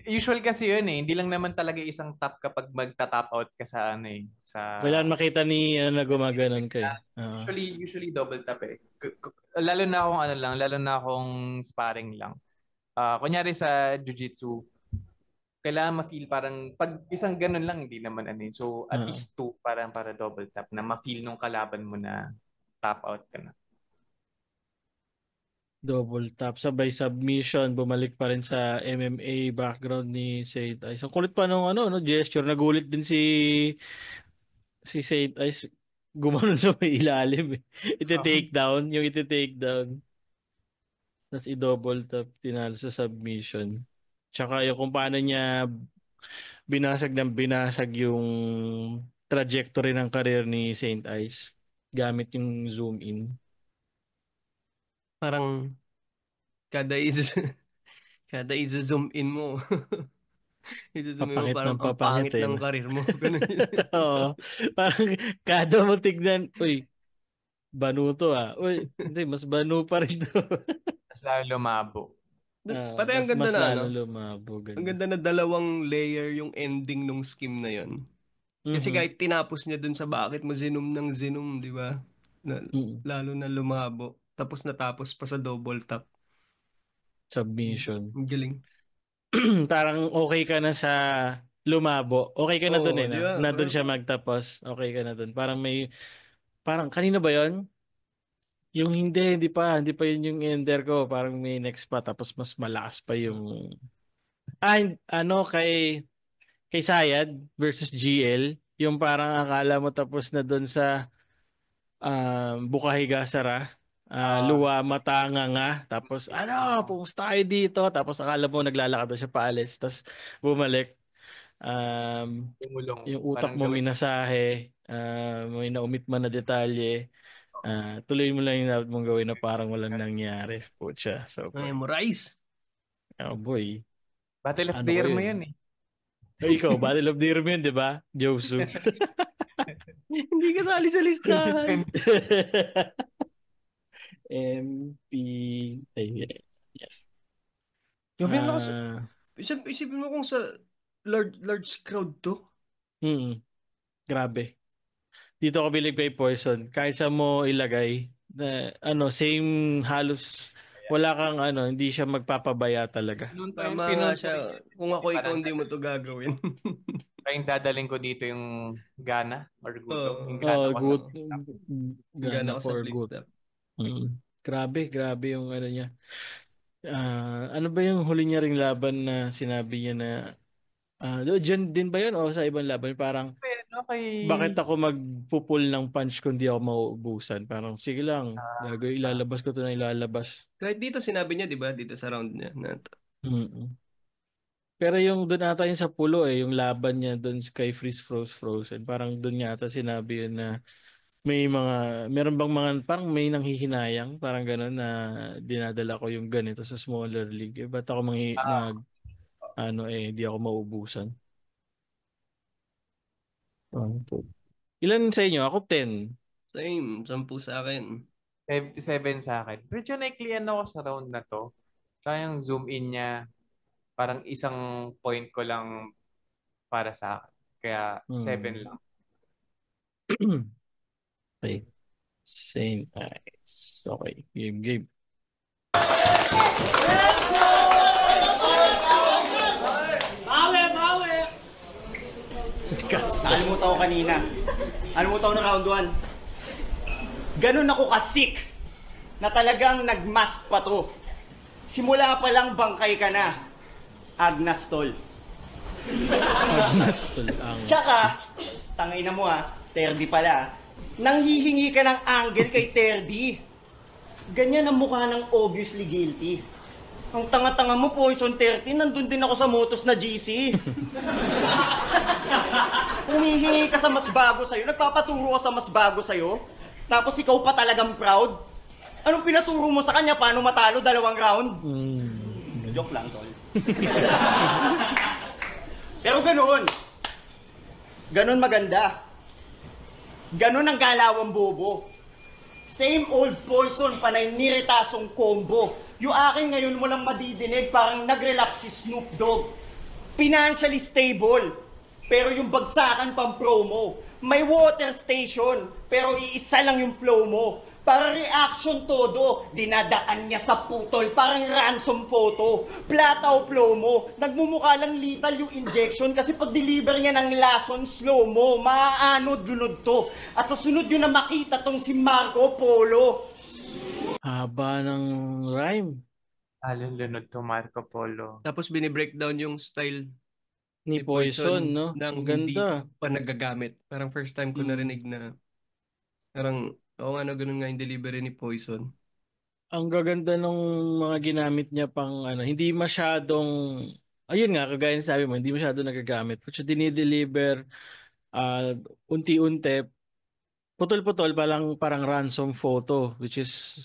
Usual kasi yun Hindi lang naman talaga isang tap kapag magta-tap out ka sa sa... Kailangan makita ni na gumaganon kayo. Usually double tap Lalo na akong sparring lang. Kunyari sa jiu-jitsu, kailangan ma-feel parang pag isang ganun lang hindi naman So at least 2 para double tap na ma-feel nung kalaban mo na tap out ka na. Double tap, sabay submission, bumalik pa rin sa MMA background ni Saint Ice. Ang kulit pa nung gesture, nagulit din si Saint Ice, gumanon sa may ilalim. Iti-take down, tapos i-double tap, tinalo sa submission. Tsaka yung kung paano niya binasag yung trajectory ng career ni Saint Ice gamit yung zoom in. Parang kada i-zoom in mo. I-zoom in mo parang ang pangit ng karir mo. Ganun yun. Oo. Parang kada mo tignan, uy, banu to Uy, hindi, mas banu pa rin to. Mas lalo lumabo. Pati ang ganda na, lumabo. Ang ganda na 2 layer yung ending nung scheme na yun. Kasi kahit tinapos niya dun sa bakit mo zinom ng zinom, di ba? Lalo na lumabo. Tapos natapos pa sa double tap. Submission. Ang galing. Parang okay ka na sa lumabo. Okay ka na dun diba? Na dun siya magtapos. Okay ka na dun. Parang kanina ba yon? Yung hindi pa yun yung ender ko. Parang may next pa. Tapos mas malakas pa yung... kay Sayad versus GL. Yung parang akala mo tapos na dun sa Bukahiga Sara. Luwa matanga nga. Tapos pumunta tayo dito. Tapos akala mo naglalakad na siya paalis. Tapos bumalik. Yung utak mo minasahe. May naumit man na detalye. Tuloy mo lang yung dapat mong gawin na parang walang nangyari. Pucha. So, memorize. Oh boy. Battle of the Year mo yun Ikaw, Battle of the Year mo yun, di ba? Josu. Hindi ka sali sa listahan. MP. Isipin mo kung sa large crowd to. Grabe. Dito ko bilig kay Poison. Kahit sa mo ilagay, same halos, wala kang hindi siya magpapabaya talaga. Tama nga siya. Kung ako ikaw, hindi mo to gagawin. Kaya dadaling ko dito yung Gana or Guto. Gana for good. Grabe yung niya. Ano ba yung huli niya ring laban na sinabi niya na dyan din ba yun o sa ibang laban? Parang bakit ako magpupul ng punch kung di ako mauubusan? Parang sige lang, ilalabas ko to na ilalabas. Kahit dito sinabi niya, di ba? Dito sa round niya. Pero yung doon ata yung sa pulo yung laban niya doon kay Freeze Frozen. Parang doon niya ata sinabi yun na meron bang mga, parang may nanghihinayang, parang gano'n na dinadala ko yung ganito sa smaller league. Ba't ako di ako maubusan. Ilan sa inyo? Ako 10. Same, 10 sa akin. 7 sa akin. Medyo naiklian ako sa round na to. Kaya yung zoom in niya, parang isang point ko lang para sa akin. Kaya 7 lang. Okay. Saint Ice. Okay. Game. Bawi! Nakalimutan ko kanina. Nakalimutan ko na round 1. Ganun ako ka-sick na talagang nagmask pa to. Simula pa lang bangkay ka na. Agnas tol. Agnas tol. Tsaka, tangay na mo Terdy pala. Nanghihingi ka ng angle kay Terdy. Ganyan ang mukha ng obviously guilty. Ang tanga-tanga mo, Poison 13, nandun din ako sa Motos na GC. Humihingi ka sa mas bago sa'yo, nagpapaturo ka sa mas bago sa'yo, tapos ikaw pa talagang proud. Anong pinaturo mo sa kanya? Paano matalo 2 round? Joke lang, tol. Pero ganun. Ganun maganda. Ganun ang galawang bobo. Same old Poison, panay niritasong combo. Yung akin ngayon mo lang madidinig, parang nag-relax si Snoop Dogg. Financially stable, pero yung bagsakan pang promo. May water station, pero iisa lang yung flow mo. Para reaction todo, dinadaan niya sa putol, parang ransom photo. Plataw flow mo, nagmumukha lang lethal yung injection kasi pag deliver niya ng lason, slow mo, maaano dunod to. At sa sunod yun na makita tong si Marco Polo. Haba ng rhyme. Lunod to Marco Polo. Tapos binibreakdown yung style Ni Poison, no? Nang Ang ganda. hindi pa nagagamit. Parang first time ko narinig na parang oo nga na ganun nga yung delivery ni Poison. Ang gaganda nung mga ginamit niya pang hindi masyadong, ayun nga, kagaya ng sabi mo, hindi masyadong nagagamit. Pero siya dinideliver, unti-unti, putol-putol, parang ransom photo, which is,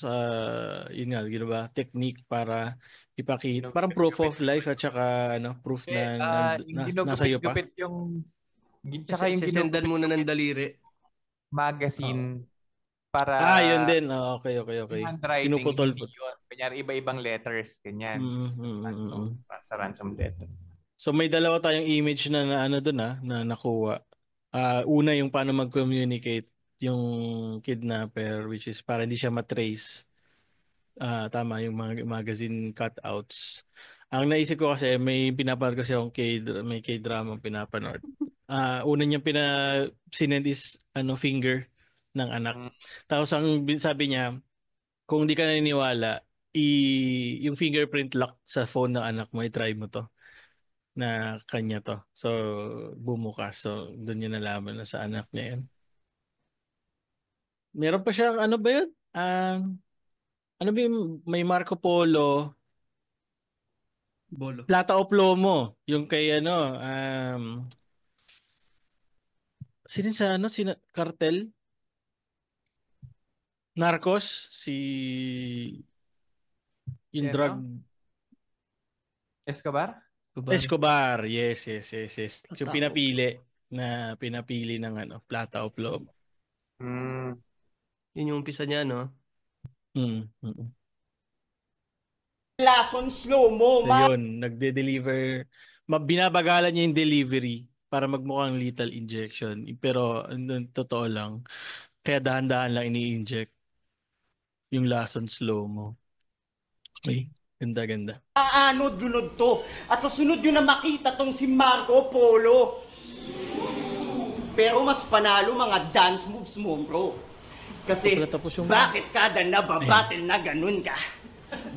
yun nga, ba, technique para ipakita, parang proof of life at saka, proof na nasa iyo pa. Ginugupit yung, tsaka yung Sisendan muna ng daliri. Magazine. Para yun din. Okay. Pinuputol po. Kanyari iba-ibang letters, ganyan. Sa ransom letter. So may dalawa tayong image na doon na nakuha. Una yung paano mag-communicate yung kidnapper, which is para hindi siya matrace. Tama yung mga magazine cutouts. Ang naisip ko kasi may pinapanood kasi akong may K-drama pinapanood. Una niyang sinend is finger ng anak. Tapos ang sabi niya, kung di ka naniniwala, yung fingerprint lock sa phone ng anak mo, i-try mo to na kanya to. So, bumukas. So, doon niya nalaman na sa anak niya yan. Meron pa siyang, ano ba yun? May Marco Polo, Bolo. Plata o Plomo, yung kay sino sa Cartel? Narcos, yung drug Escobar, yes. Yung pinapili ng Plata o Plomo. Yun yung umpisa niya, no? Lason slow mo, Ayun, nagde-deliver, binabagalan niya yung delivery para magmukhang lethal injection. Pero totoo lang, kaya dahan-dahan lang ini-inject yung lason slow mo. Okay, ganda. Dunod to. At sa sunod yun na makita tong si Marco Polo. Pero mas panalo mga dance moves mo, bro. Kasi bakit kada nababattle na ganun ka?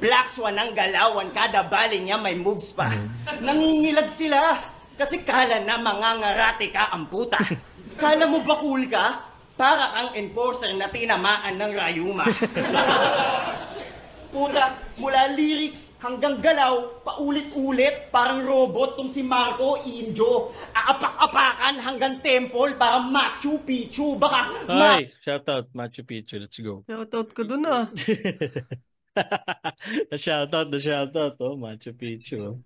Black Swan ang galawan, kada baling niya may moves pa. Nangingilag sila kasi kala na mangangarate ka ang puta. Kala mo ba cool ka? Para kang enforcer na tinamaan ng rayuma. Puta, mula lyrics hanggang galaw, paulit-ulit, parang robot tong si Marco Injo. Aapak-apakan hanggang temple, parang Machu Picchu. Baka Ay, shoutout Machu Picchu, let's go. Shoutout ko dun The shoutout, Machu Picchu.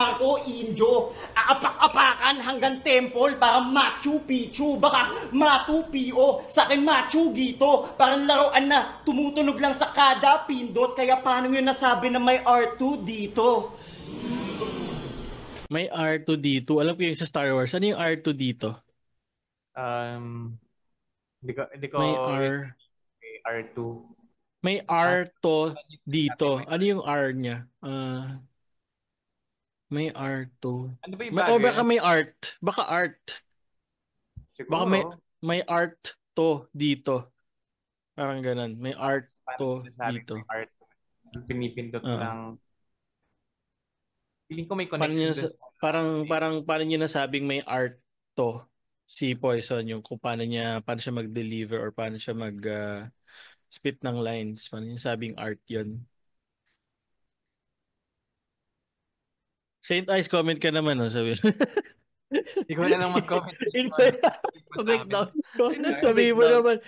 Marco Injo, aapak-apakan hanggang temple, parang Machu Picchu, baka Matu-Pio, sa akin Machu Gito, parang laruan na tumutunog lang sa kada pindot, kaya paano yun nasabi na may R2 dito? May R2 dito, alam ko yung sa Star Wars, ano yung R2 dito? Hindi ko may R2. May R2 dito, ano yung R niya? May R2. Ano ba yung bagay? Baka may art. Baka art. Siguro. Baka may art to dito. Parang ganun. May art to Sinasabing dito. may art. Pinipindot Oo. lang. Feeling ko may Paano connection niya, dun sa parang paano niya nasabing may art to si Poison, yung kung paano siya mag-deliver or paano siya spit ng lines. Paano niya sabing art yun? Saint Ice, comment ka naman, no? Sabi. Ikaw na lang mag-comment. Pa-breakdown. Ay, nasa Sabihin mo breakdown.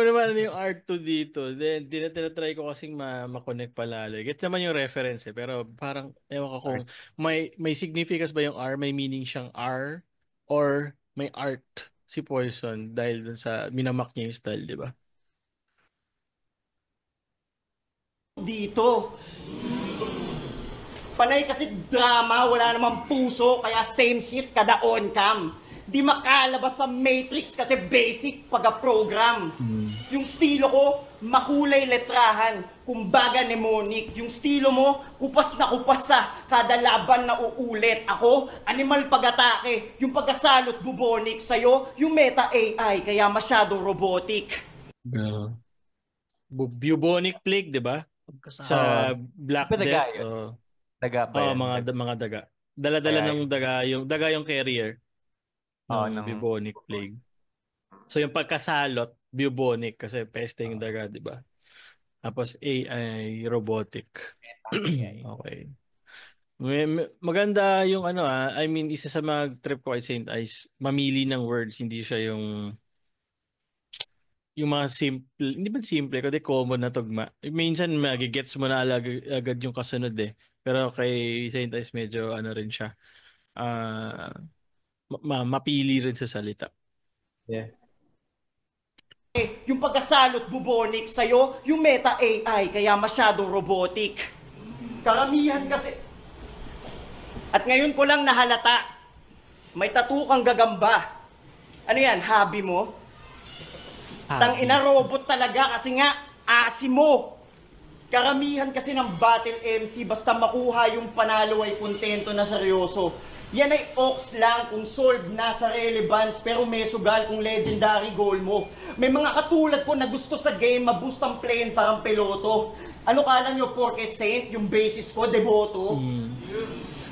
naman ano yung art to dito. Then, tinatry ko kasing ma-connect palalo. Get naman yung reference eh. Pero parang, ewan ko kung may significance ba yung R? May meaning siyang R? Or may art si Poison dahil dun sa minamak niya yung style, di ba? Dito. Panay kasi drama, wala namang puso, kaya same shit kada on-cam. Di makalabas sa Matrix kasi basic pag-program. Yung stilo ko, makulay letrahan, kumbaga mnemonic. Yung stilo mo, kupas na kupas sa kada laban na uulit. Ako, animal pag-atake. Yung pagkasalot bubonic sa'yo, yung meta AI, kaya masyadong robotic. Bubonic plague, di ba? Sa Black Death. Daga ba yan? Mga daga. Dala-dala ng daga, yung carrier ng ng bubonic plague. So yung pagkasalot, bubonic kasi peste yung daga, di ba? Tapos AI, robotic. Okay. Maganda yung I mean, isa sa mga trip ko ay Saint Ice, mamili ng words, hindi siya yung mga simple, hindi ba simple, kundi common na tugma. Minsan magigets mo na agad yung kasunod eh. Pero kay Saint Ice medyo rin siya. Mapili rin sa salita. Yeah. Yung pagkasalot bubonic sa'yo, yung meta AI, kaya masyadong robotic. Karamihan kasi... At ngayon ko lang nahalata, may tattoo kang gagamba. Ano yan, hobby mo? Tang-ina robot talaga kasi nga, asim mo. Karamihan kasi ng battle MC, basta makuha yung panalo ay kontento na seryoso. Yan ay ox lang kung solve na sa relevance, pero may sugal kung legendary goal mo. May mga katulad ko na gusto sa game, maboost ang plane parang peloto. Ano kala nyo, porke Saint, yung basis ko, deboto?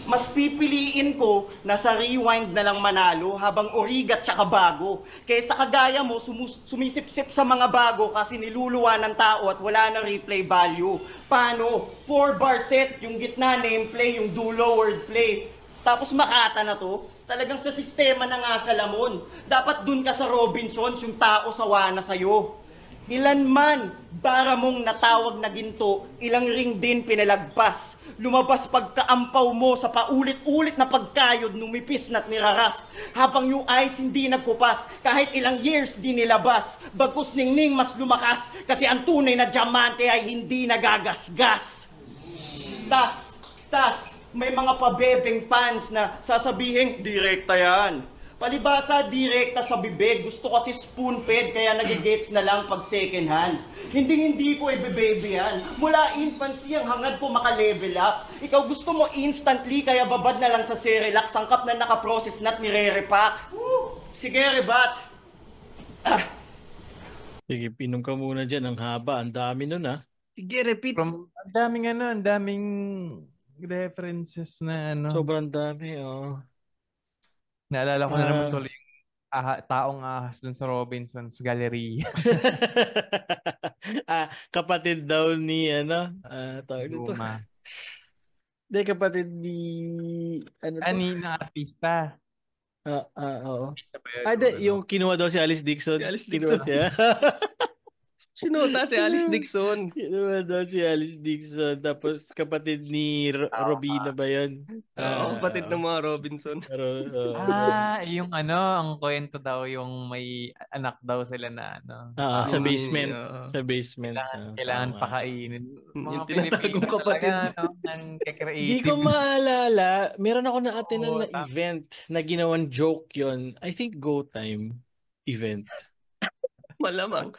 Mas pipiliin ko na sa rewind na lang manalo habang origat tsaka bago. Kaysa kagaya mo, sumisip-sip sa mga bago kasi niluluwa ng tao at wala na replay value. Paano? 4-bar set, yung gitna nameplay, yung dulo wordplay. Tapos Makata na to, talagang sa sistema na nga siya lamon. Dapat dun ka sa Robinsons, yung tao sawa na sa'yo. Ilan man, bara mong natawag na ginto, ilang ring din pinalagpas. Lumabas pagkaampaw mo sa paulit-ulit na pagkayod, numipis na't niraras. Habang yung eyes hindi nagkupas, kahit ilang years di nilabas. Bagkus ningning mas lumakas, kasi ang tunay na diamante ay hindi nagagasgas. Tas, may mga pabebeng fans na sasabihin, direkta yan. Palibasa, direkta sa bibig. Gusto kasi spoon-fed, kaya nagigets na lang pag second hand. Hindi ko ibebebe yan. Mula infancy, ang hangad ko maka-level up. Ikaw gusto mo instantly, kaya babad na lang sa Cerelac. Sangkap na naka-process na't nire-repack. Sige, rebat. Sige, pinom ka muna dyan. Ang haba, ang dami nun Sige, repeat. Ang daming references na Sobrang dami, Naalala ko na naman tuloy yung taong ahas dun sa Robinson's Gallery. Kapatid daw ni tawag dito. Luma. Hindi, kapatid ni Na artista. Oo. Artista ba yun? Yung kinuha daw si Alice Dixon. Si Alice Dixon. Kinuha siya. Sinota si Alice Dixon. Kinuha daw si Alice Dixon. Tapos kapatid ni Robina ba yun? Kapatid ng mga Robinson. Yung ang kwento daw yung may anak daw sila na sa basement. Sa basement. Kailangan pakainin. Yung tinatagong kapatid. Hindi ko maalala. Meron ako na-attendan na event na ginawang joke yon. I think Go Time event. Malamang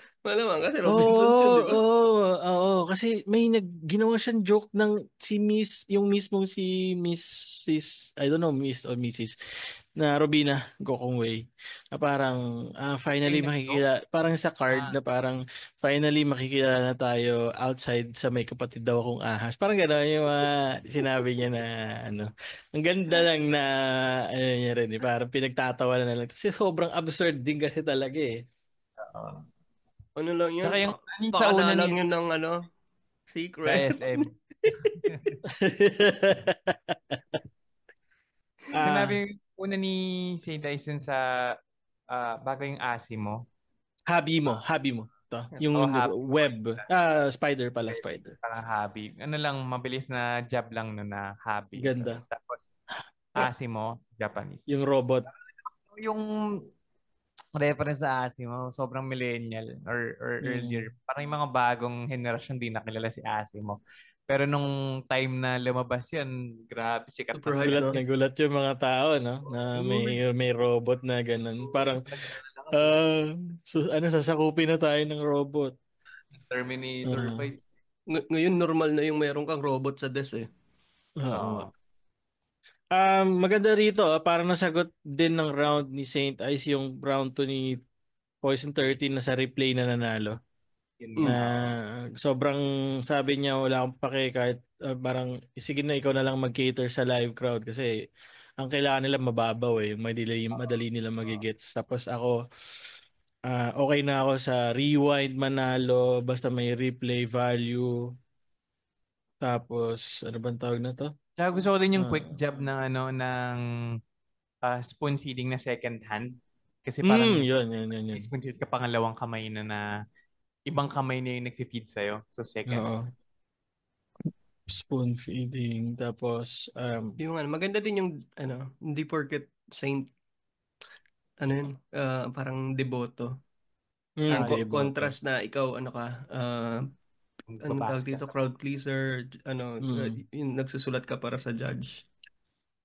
kasi Robinson siya, di ba? Oo. Kasi may ginawa siyang joke ng yung mismong si Mrs. I don't know, Miss or Mrs. na Robina Gokongwei. Na parang finally makikita, parang sa card na parang finally makikita na tayo outside sa may kapatid daw akong ahas. Parang gano'n yung sinabi niya na ano. Ang ganda lang na ano niya rin eh. Parang pinagtatawa na lang. Kasi sobrang absurd din kasi talaga eh. Ano lang yun? Tsaka yung sa una Pakala lang ni yun ng sa secret. SM. Sinabi yung una ni Saint Dyson sa bago yung Asimo. Hobby mo. To. Yung web. Spider pala, spider. Parang hobby. Ano lang, mabilis na job lang no na hobby. Ganda. So, tapos, Asimo, Japanese. Yung robot. Yung reference sa Asimo, sobrang millennial or earlier. Parang yung mga bagong henerasyon din nakilala si Asimo. Pero nung time na lumabas yan, grabe, sikat Super na hype, sikat. no? Nagulat yung mga tao, no? Na may robot na ganun. Parang, sasakupin na tayo ng robot. Terminator 5. Ngayon normal na yung meron kang robot sa desk eh. Oo. Maganda rito, parang nasagot din ng round ni Saint Ice yung round 2 ni Poison 13 na sa replay na nanalo. Na sobrang sabi niya wala akong pake kahit parang sige na ikaw na lang mag-cater sa live crowd kasi ang kailangan nila mababaw eh, madali nila magigets. Tapos ako okay na ako sa rewind manalo basta may replay value. Tapos ano bang tawag na to? Tsaka gusto ko din yung quick job ng spoon feeding na second hand. Kasi parang yun. spoon feed ka pangalawang kamay na ibang kamay na yung nag-feed sa'yo. So second. Oo. Spoon feeding. Tapos Yung maganda din yung hindi porket saint parang deboto. deboto. Contrast na ikaw anong tawag dito, crowd pleaser, yung nagsusulat ka para sa judge.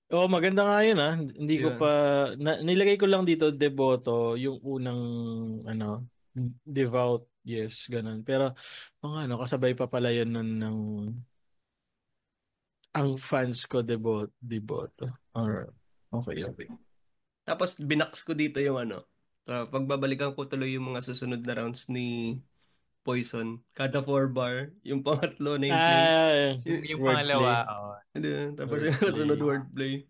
Oo, maganda nga yun Hindi ko pa nilagay ko lang dito deboto yung unang devout, yes, ganun. Pero kasabay pa pala yun ng ang fans ko deboto. Or okay. Tapos binaks ko dito yung pagbabalikan ko tuloy yung mga susunod na rounds ni Poison. Kada 4 bar, yung pangatlo nameplate. Yung pangalawa, Tapos yung susunod wordplay.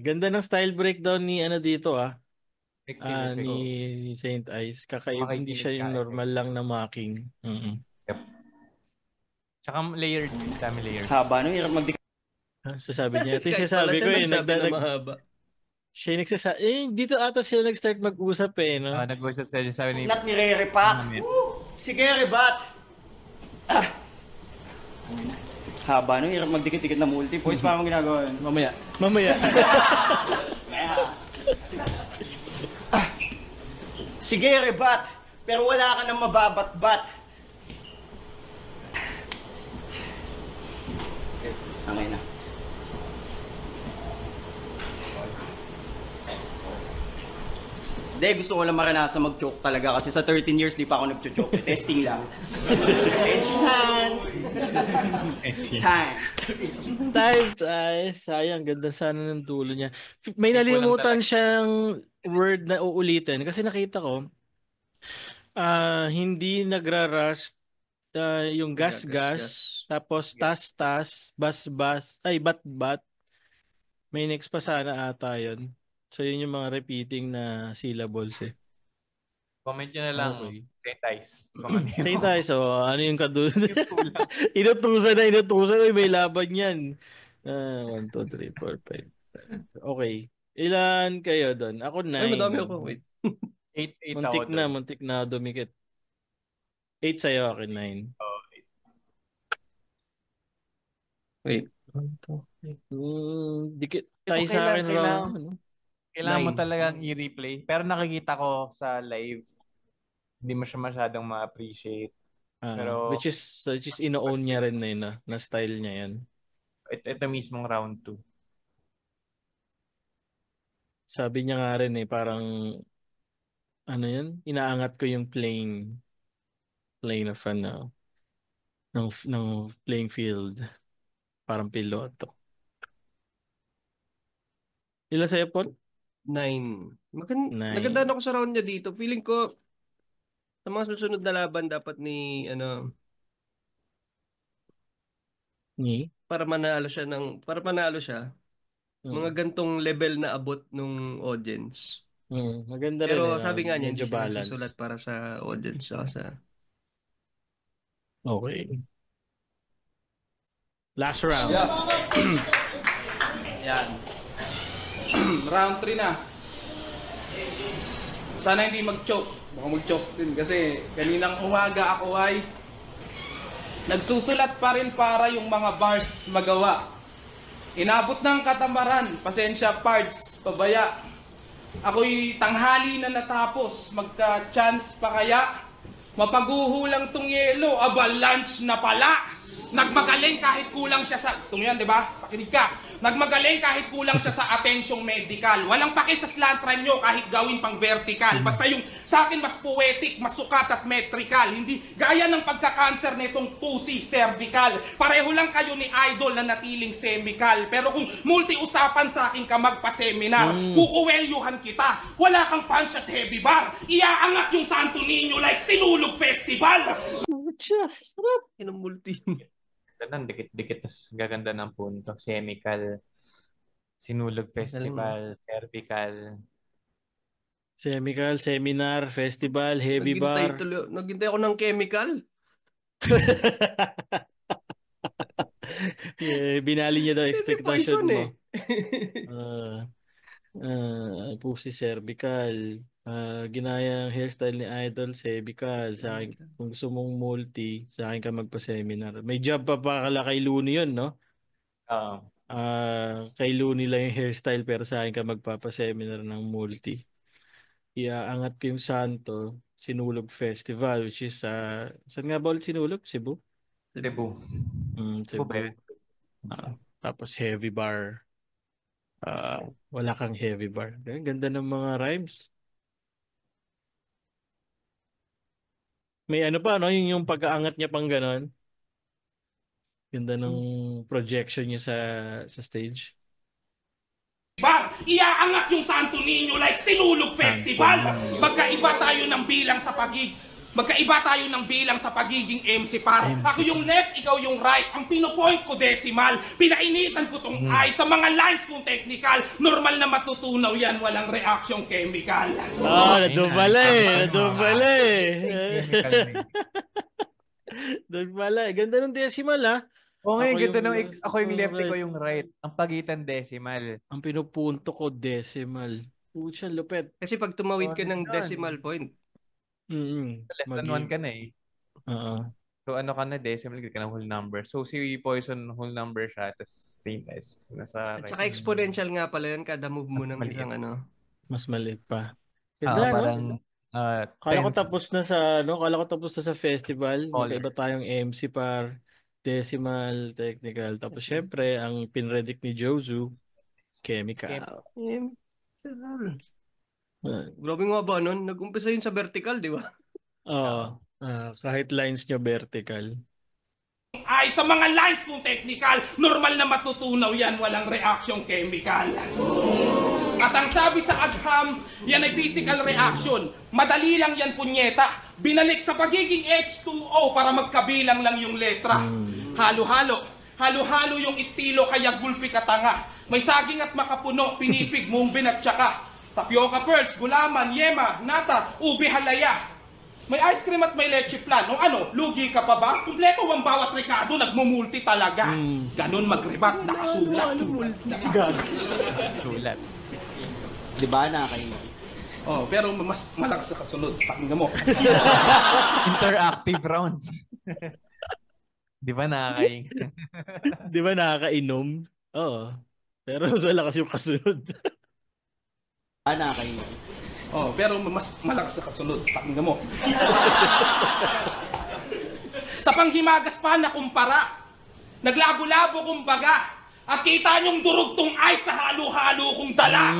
Ganda ng style breakdown ni dito ni Effect. Saint Ice. Kakaiba, hindi siya yung normal lang na mocking. Yep. Tsaka layered, dami layers. Haba no, hirap sasabi niya. Ito yung sasabi ko mahaba. Siya yung nagsasabi. Dito ata sila nag-start mag-usap no? Nag-usap sila. Sabi ni... Not nire-repack. Sige, rebat. Haba no, hirap magdikit-dikit na multi. Boys, paano ginagawa yun? Mamaya. Sige, rebat. Pero wala ka nang mababat-bat. Okay na. Hindi, gusto ko lang maranasan mag-choke talaga kasi sa 13 years di pa ako nag-choke. Testing lang. Attention hand. Time. Sayang, ganda sana ng dulo niya. May nalimutan siyang word na uulitin kasi nakita ko hindi nagra-rush yung gas, tapos tas, bas, bat. May next pa sana ata yun. So yun yung mga repeating na syllables eh. Comment nyo na lang, Saint Ice. Saint Ice, ano yung kadun? Inutusan. Uy, may laban yan. 1, 2, 3, 4, 5. Okay. Ilan kayo doon? Ako 9. Ay, madami ako. Wait. 8 muntik na dumikit. 8 sa'yo, akin 9. Wait. Dikit tayo sa akin kailangan mo talagang i-replay. Pero nakikita ko sa live, hindi mo siya masyadong ma-appreciate. Pero which is ino-own niya rin na style niya yan. Ito mismong round 2. Sabi niya nga rin parang inaangat ko yung plane of ng playing field. Parang piloto. Ilan sa'yo, Paul? 9. Nine. Nagandaan ako sa round niya dito. Feeling ko, sa mga susunod na laban dapat ni, para manalo siya, mga gantong level na abot nung audience. Maganda rin. Pero sabi nga niya, hindi medyo siya balance. nagsusulat para sa audience. Okay. Last round. Yan. Round 3 na. Sana hindi mag-choke. Baka mag-choke din kasi kaninang umaga ako ay nagsusulat pa rin para yung mga bars magawa. Inabot ng katamaran. Pasensya parts, pabaya. Ako'y tanghali na natapos. Magka-chance pa kaya? Mapaguhulang tong yelo. Aba, lunch na pala. Nagmagaling kahit kulang siya sa... Gusto mo yan, di ba? Pakinig ka. Nagmagaling kahit kulang siya sa atensyong medical. Walang paki sa slantra nyo kahit gawin pang vertical. Basta yung sa akin mas poetic, mas sukat at metrical. Hindi gaya ng pagka-cancer nitong pussy cervical. Pareho lang kayo ni Idol na natiling semical. Pero kung multi-usapan sa akin ka magpa-seminar, kukuwelyuhan kita. Wala kang punch at heavy bar. Iaangat yung Santo Niño like Sinulog Festival. Sarap. Multi. Ganun, dikit-dikit. Gaganda ng punto. Semical, Sinulog Festival, Cervical. Semical, seminar, festival, heavy bar. Naghintay ako ng chemical. Binali niya daw expectation mo. Pussy cervical. Ginaya ang hairstyle ni Idol, cervical. Sa akin, kung gusto mong multi, sa akin ka magpa-seminar. May job pa kala kay Looney yun, no? Kay Looney lang yung hairstyle, pero sa akin ka magpapa-seminar ng multi. Iaangat ko yung Santo, Sinulog Festival, which is, saan nga ba ulit Sinulog? Cebu? Cebu. Cebu. Tapos heavy bar. Wala kang heavy bar. Ganda ng mga rhymes. May ano pa, no? Yung pag-aangat niya pang ganon. Ganda ng projection niya sa stage. Bar, iaangat yung Santo Niño like Sinulog Festival. Magkaiba tayo ng bilang sa pagiging MC par. Ako yung left, ikaw yung right. Ang pinopoint ko decimal. Pinainitan ko tong I sa mga lines kong technical. Normal na matutunaw yan, walang reaction chemical. Nadubala eh. Ganda ng decimal Ngayon ganda ng ako yung left, ko yung right. Ang pagitan decimal. Ang pinupunto ko decimal. Pucha, lupet. Kasi pag tumawid ka ng decimal point, less than 1 ka na eh. So ano ka na, decimal ka na whole number. So si Poison whole number siya, tapos same as nasa right. At saka exponential nga pala yun, kada move mo ng isang Mas maliit pa. Parang kala ko tapos na sa festival. Magkaiba tayong MC par, decimal, technical. Tapos syempre, ang pinredict ni Jozu, chemical. Grabe nga ba nun? Nag-umpisa yun sa vertical, di ba? Kahit lines nyo vertical. Ay, sa mga lines kong technical, normal na matutunaw yan, walang reaction chemical. At ang sabi sa agham, yan ay physical reaction. Madali lang yan, punyeta. Binalik sa pagiging H2O para magkabilang lang yung letra. Halo-halo yung estilo, kaya gulpi ka tanga. May saging at makapuno, pinipig, mumbin at tsaka. Tapioca pearls, gulaman, yema, nata, ubi halaya. May ice cream at may leche plan. Lugi ka pa ba? Kumpleto ang bawat rekado, nagmumulti talaga. Ganon magrebat, nakasulat. Sulat. Diba nakakain? Pero mas malakas sa kasunod. Pakinggan mo. Interactive rounds. Di ba nakakain? Di ba nakakainom? Oo. Pero wala kasi yung kasunod. Nakakain. Pero mas malakas sa kasunod. Pakinggan mo. Sa panghimagas pa na kumpara, naglabo-labo kumbaga, at kita niyong durugtong ay sa halo-halo kong dala.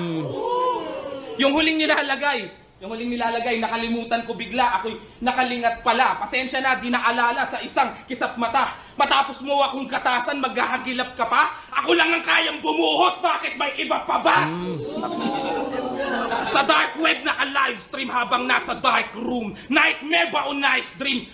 Yung huling nilalagay, Yung huling nilalagay, nakalimutan ko bigla. Ako'y nakalingat pala. Pasensya na, di naalala sa isang kisap mata. Matapos mo akong katasan, maghahagilap ka pa? Ako lang ang kayang bumuhos, bakit may iba pa ba? Sa dark web naka-livestream habang nasa dark room. Nightmare ba o nice dream?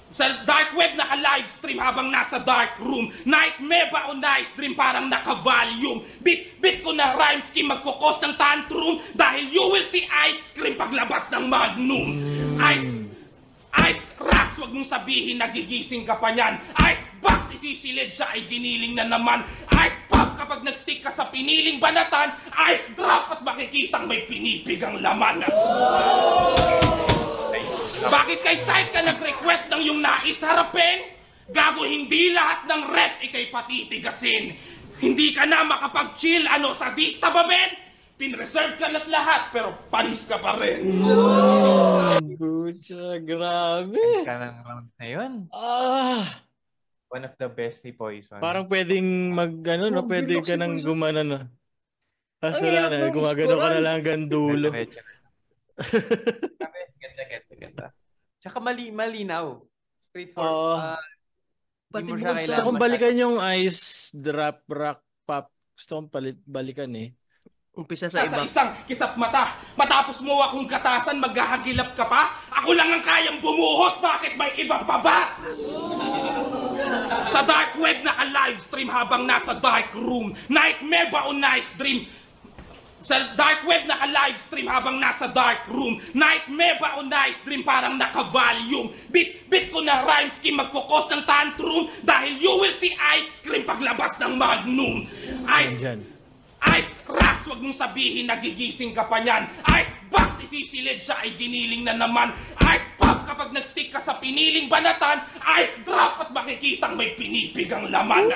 Sa dark web naka-livestream habang nasa dark room. Nightmare ba o nice dream? Parang naka-volume. Bit ko na rhyme scheme, magkukos ng tantrum. Dahil you will see ice cream paglabas ng Magnum. Ice rocks, wag mong sabihin nagigising ka pa niyan. Ice box, isisilid siya ay giniling na naman. Ice pop, kapag nagstick ka sa piniling banatan. Ice drop at makikitang may pinipigang laman. Bakit kay site ka nag-request ng yung nais harapin? Gago, hindi lahat ng rep ikay patitigasin. Hindi ka na makapag-chill, sadista ba, men? Pinreserve ka na't lahat, pero panis ka pa rin. Pucha, grabe. Ka ng round na yun. One of the best ni Poison. Parang pwedeng pwede ka nang gumana na. Kaso na, gumagano ka na lang hanggang dulo. Ganda. Tsaka malinaw. Straightforward. Pati gusto kong balikan yung ice drop rock pop. Gusto kong balikan eh. Umpisa sa iba. Sa isang kisap mata. Matapos mo akong katasan, maghahagilap ka pa? Ako lang ang kayang bumuhos, bakit may iba pa ba? Sa dark web naka-livestream habang nasa dark room. Nightmare ba o nice dream? Sa dark web naka-livestream habang nasa dark room. Nightmare ba o nice dream? Parang naka-volume. Bit ko na rhyme scheme, magkukos ng tantrum. Dahil you will see ice cream paglabas ng Magnum. Ice rocks, wag mong sabihin nagigising ka pa niyan. Ice box, isisilid siya ay giniling na naman. Ice pop, kapag nagstick ka sa piniling banatan. Ice drop at makikitang may pinipigang laman.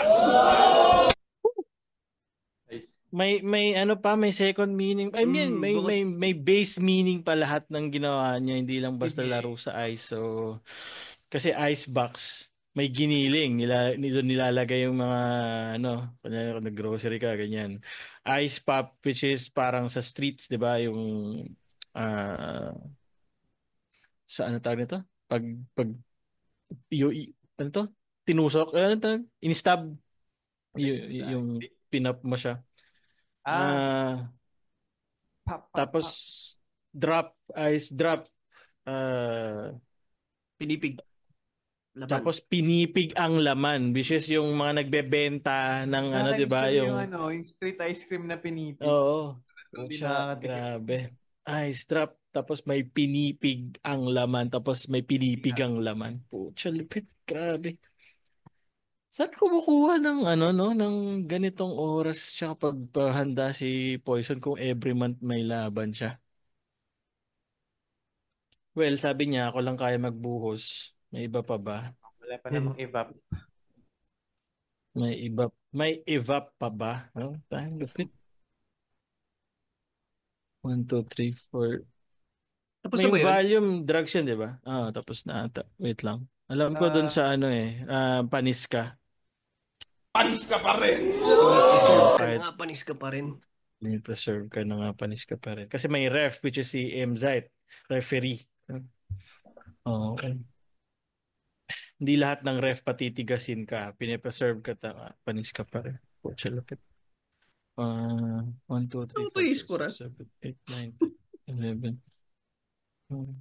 May may second meaning. I mean, may base meaning pa lahat ng ginawa niya, hindi lang basta laro sa ice. So kasi icebox, may giniling, nito nilalagay yung mga kunyari kung nag-grocery ka ganyan. Ice pop, which is parang sa streets, 'di ba, yung sa tawag nito? Pag tinusok, in-stab yung pinap mo siya. Tapos ice drop, pinipig. Laman. Tapos pinipig ang laman, which is yung mga nagbebenta ng di ba, yung street ice cream na pinipig. Oo. Grabe. Ice drop, tapos may pinipig ang laman, tapos may pinipig ang laman. Pucha, lupit. Grabe. Saan kumukuha ng ng ganitong oras siya pagpahanda si Poison kung every month may laban siya? Well, sabi niya, ako lang kaya magbuhos. May iba pa ba? Wala pa namang evap. May evap pa ba? Tayong lupit. 1, 2, 3, 4. Tapos may volume drugs yun, di ba? Tapos na ata. Wait lang. Alam ko dun sa panis ka. Panis ka pa rin. Panis ka pa rin. Preserve ka na nga, panis ka pa rin. Kasi may ref, which is si MZite. Referee. Okay. Hindi lahat ng ref patitigasin ka. Pinipreserve ka, panis ka pa rin. Pucha, lapit. 1, 2, 3, 4, 5, 6, 7, 8, 9, 11.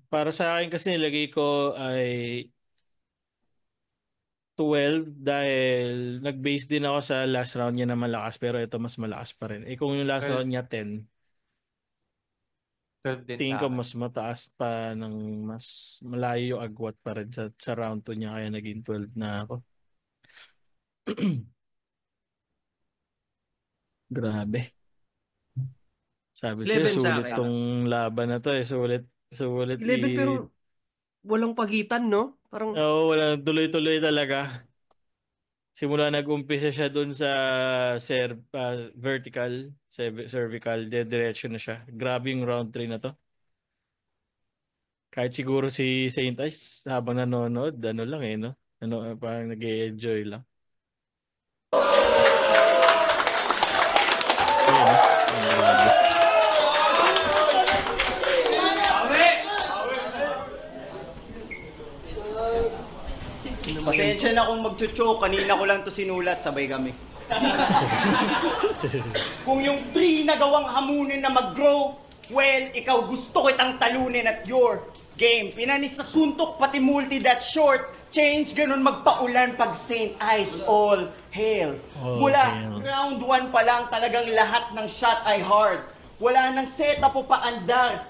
Para sa akin kasi nilagay ko ay 12 dahil nag-base din ako sa last round niya na malakas, pero ito mas malakas pa rin. Kung yung last round niya 10, 12 din tingin ko mas mataas pa, ng mas malayo yung agwat pa rin sa round 2 niya, kaya naging 12 na ako. Grabe. Sabi siya, sulit tong laban na to sulit 11 pero walang pagitan, no? Parang walang tuloy-tuloy talaga. Simula nag-umpisa siya dun sa vertical, cervical, diretso na siya. Grabe yung round 3 na to. Kahit siguro si Saint Ice habang nanonood, lang no? Parang nag-e-enjoy lang. Pasensya na kung magchuchok. Kanina ko lang to sinulat. Sabay kami. Kung yung tree na gawang hamunin na mag-grow, well, ikaw gusto kitang talunin at your game. Pinanis sa suntok, pati multi that short. Change, ganun magpaulan pag St. Ice all hail. Mula round 1 pa lang, talagang lahat ng shot ay hard. Wala nang setup o paandar.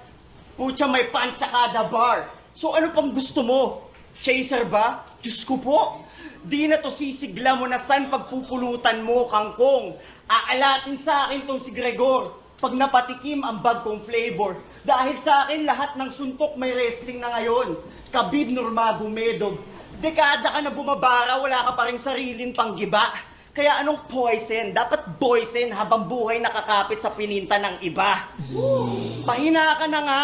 Pucha, may punch sa kada bar. So ano pang gusto mo? Chaser ba? Diyos ko po. Di na to sisigla mo na san pagpupulutan mo, kangkong. Aalatin sa akin tong si Gregor. Pag napatikim ang bag kong flavor. Dahil sa akin, lahat ng suntok may wrestling na ngayon. Khabib Nurmagomedov. Dekada ka na bumabara, wala ka pa rin sariling panggiba. Kaya anong poison? Dapat boysen habang buhay nakakapit sa pininta ng iba. Pahina ka na nga.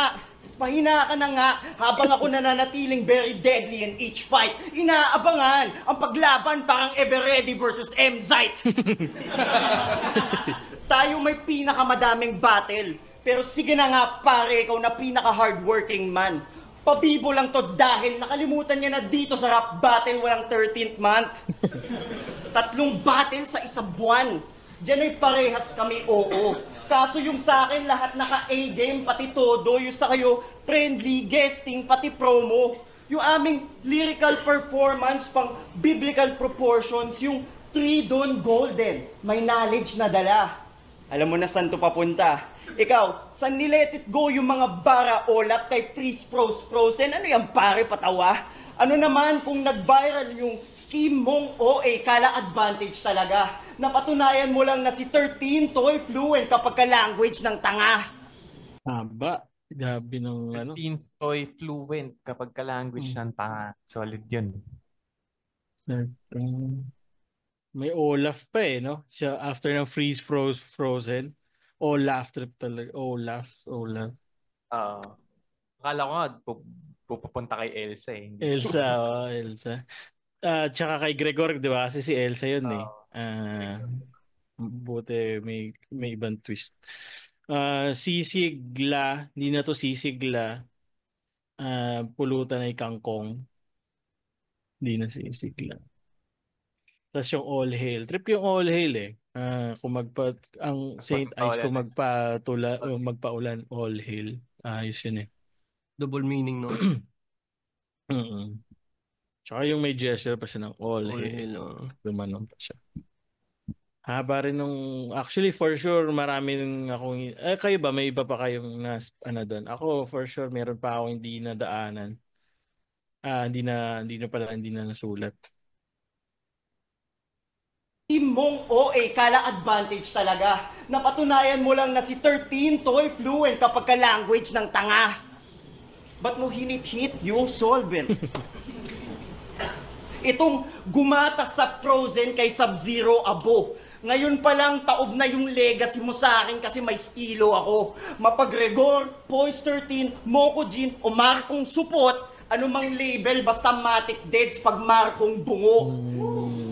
Pahina ka na nga habang ako nananatiling very deadly in each fight. Inaabangan ang paglaban parang Everready versus M-Zite. Tayo may pinakamadaming battle. Pero sige na nga pare, ikaw na pinaka-hardworking man. Pabibo lang to dahil nakalimutan niya na dito sa rap battle walang 13th month. 3 battle sa isang buwan. Diyan ay parehas kami, oo. Kaso yung sa akin lahat naka-A game, pati todo. Yung sa kayo, friendly, guesting, pati promo. Yung aming lyrical performance, pang biblical proportions, yung 3 doon golden. May knowledge na dala. Alam mo na saan to papunta. Ikaw, saan ni-let it go yung mga bara olap kay freeze frozen? Ano yan pare, patawa? Ano naman kung nag-viral yung scheme mong OA, kala advantage talaga. Napatunayan mo lang na si 13 toy fluent kapag ka-language ng tanga. Haba. Gabi ng ano. 13 toy fluent kapag ka-language ng tanga. Solid yun. May Olaf pa eh, no? Siya after ng freeze frozen. Olaf trip talaga. Olaf. Akala ko nga, pupunta kay Elsa eh. Elsa. Tsaka kay Gregor, di ba? Kasi si Elsa yun eh. Buti may ibang twist. Sisigla, hindi na to sisigla. Pulutan ay kangkong. Hindi na sisigla. Tapos yung all hail. Trip yung all hail eh. Kung ang St. Ice kung magpaulan, all hail. Ayos yun eh. Double meaning, no? Tsaka yung may gesture pa siya ng all hail. Lumanon pa siya. Haba rin actually for sure marami nang akong, kayo ba may iba pa kayong doon? Ako for sure meron pa akong hindi nadaanan. Hindi na nasulat. Team mong OA, kala advantage talaga. Napatunayan mo lang na si 13 toy fluent kapag ka-language ng tanga. Ba't mo hinit-hit yung solvent? Itong gumatas sa Frozen kay Sub-Zero abo. Ngayon pa lang taob na yung legacy mo sa akin kasi may estilo ako. Mapag-Gregor, Poise 13, Moko Jin o Markong Supot, anumang label basta Matic Deads pag Markong Bungo.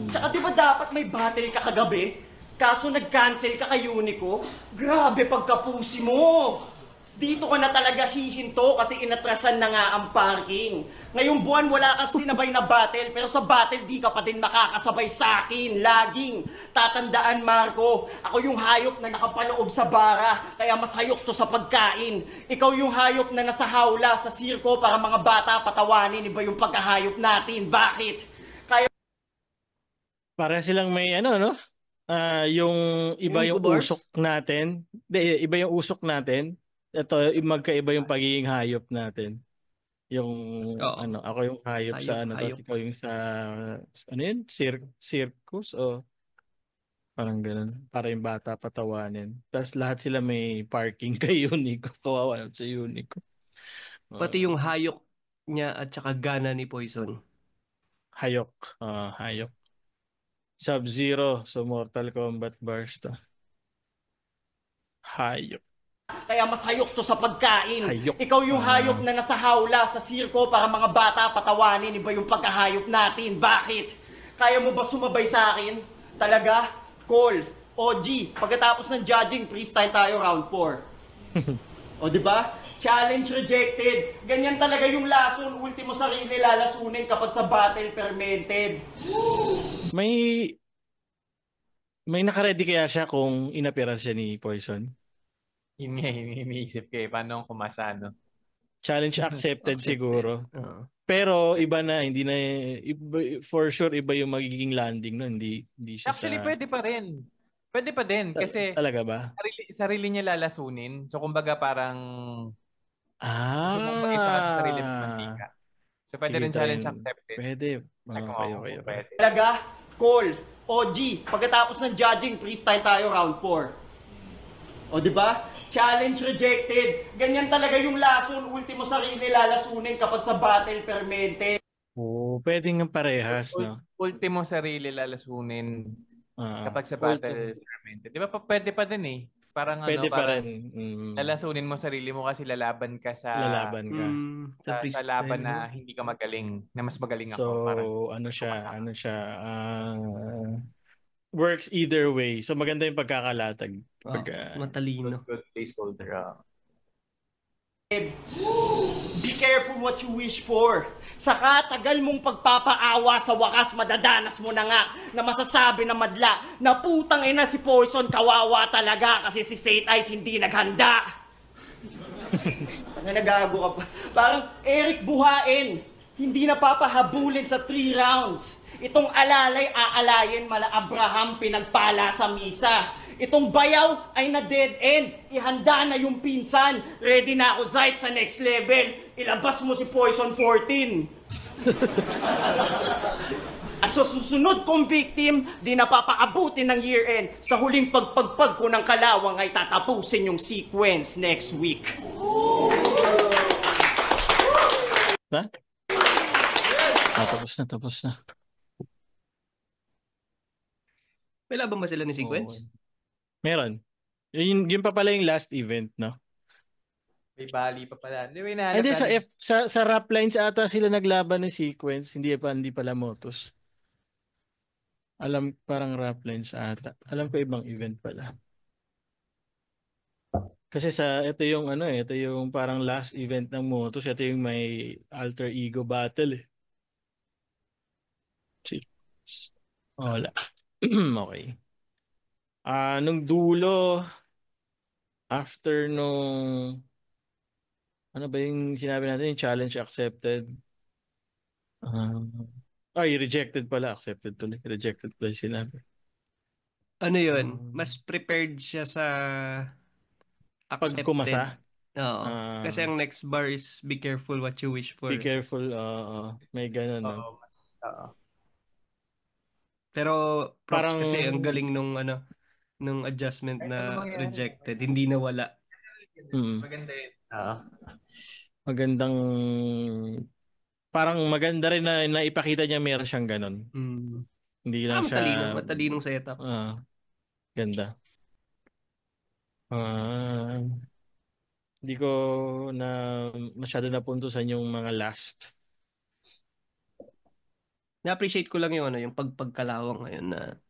Tsaka di ba dapat may battle ka kagabi? Kaso nag-cancel ka kay Unico? Grabe pagkapusi mo! Dito ka na talaga hihinto kasi inatrasan na nga ang parking. Ngayong buwan wala kang sinabay na battle pero sa battle di ka pa din makakasabay sa akin. Laging tatandaan Marco, ako yung hayop na nakapaloob sa bara kaya mas hayok to sa pagkain. Ikaw yung hayop na nasa hawla sa sirko para mga bata patawanin. Iba yung pagkahayop natin. Bakit? Para silang may no? Yung iba yung usok natin. Iba yung usok natin. Ito, magkaiba yung pagiging hayop natin. Yung, ako yung hayop sa tapos ikaw yung sa, yun? Circus o parang ganun. Para yung bata patawanin. Tapos lahat sila may parking kay Unico. Kawawa sa Unico. Pati yung hayok niya at saka gana ni Poison. Hayok. Hayok. Sub-Zero sa Mortal Kombat Burst. Hayop. Kaya mas hayok to sa pagkain. Hayok. Ikaw yung hayop na nasa hawla sa sirko para mga bata patawanin. Iba yung pagkahayop natin. Bakit? Kaya mo ba sumabay sa akin? Talaga? Call. OG. Pagkatapos ng judging, freestyle tayo round 4. O di ba? Challenge rejected. Ganyan talaga yung lason, ultimo sarili lalasunin kapag sa battle fermented. May nakaready kaya siya kung inappearance siya ni Poison? Yun nga, iniisip ko paano kung kumasa, no? Challenge accepted siguro. Oo. Pero iba na, hindi na, for sure iba yung magiging landing, no? Hindi siya Actually, sa... pwede pa rin. Pwede pa din kasi Talaga ba? sarili niya lalasunin. So, kumbaga parang gusto mong Ah. isa ka sa sarili mong mantika. So, pwede Sige, rin challenge accepted. Pwede. Check mo ako kung pwede. Talaga, call, OG, pagkatapos ng judging, freestyle tayo round 4. O di ba? Challenge rejected. Ganyan talaga yung lason, ultimo sarili lalasunin kapag sa battle fermented. Pwede nga parehas, no? Ultimo sarili lalasunin kapag sa battle fermented. Di ba pwede pa din eh. Parang pwede pa parang rin. lalasunin mo sarili mo kasi lalaban ka sa sa laban na hindi ka magaling, na mas magaling ako. So, parang ano siya, works either way. So, maganda yung pagkakalatag. Matalino. Good placeholder. Be careful what you wish for. Saka tagal mong pagpapaawa, sa wakas madadanas mo na nga na masasabi na madla na putang ina si Poison, kawawa talaga kasi si Saint Ice hindi naghanda. Nagago ka pa. Parang Eric Buhain, hindi napapahabulin sa 3 rounds. Itong alalay aalayin mala Abraham pinagpala sa misa. Itong bayaw ay na dead end. Ihanda na yung pinsan. Ready na ako, Zayt, sa next level. Ilabas mo si Poison 14. At sa susunod kong victim, di napapaabutin ng year end. Sa huling pagpagpag ko ng kalawang ay tatapusin yung sequence next week. Tapos na. May laban ba sila ni Sequence? Meron. Yun pa pala yung last event, no? May bali pa pala. Hindi, sa rap lines ata sila naglaban ng Sequence. Hindi pala Motos. Alam, parang rap lines ata. Alam ko ibang event pala. Kasi ito yung parang last event ng Motos. Ito yung may alter ego battle eh. Wala. Okay. Nung dulo, after nung ano ba yung sinabi natin, yung challenge accepted. Rejected pala, accepted tuloy. Rejected pala yung sinabi. Ano yun? Mas prepared siya sa accepted. Pagkumasa? Oo. Kasi ang next bar is be careful what you wish for. Be careful, may ganun. Pero props parang kasi ang galing nung adjustment na rejected, hindi nawala. Maganda yun. Magandang parang maganda rin na ipakita niya meron siyang ganun. Hindi lang siya matalinong setup. Ganda. Hindi ko na masyado napuntusan yung mga last. Na-appreciate ko lang yung pagkalawang ngayon na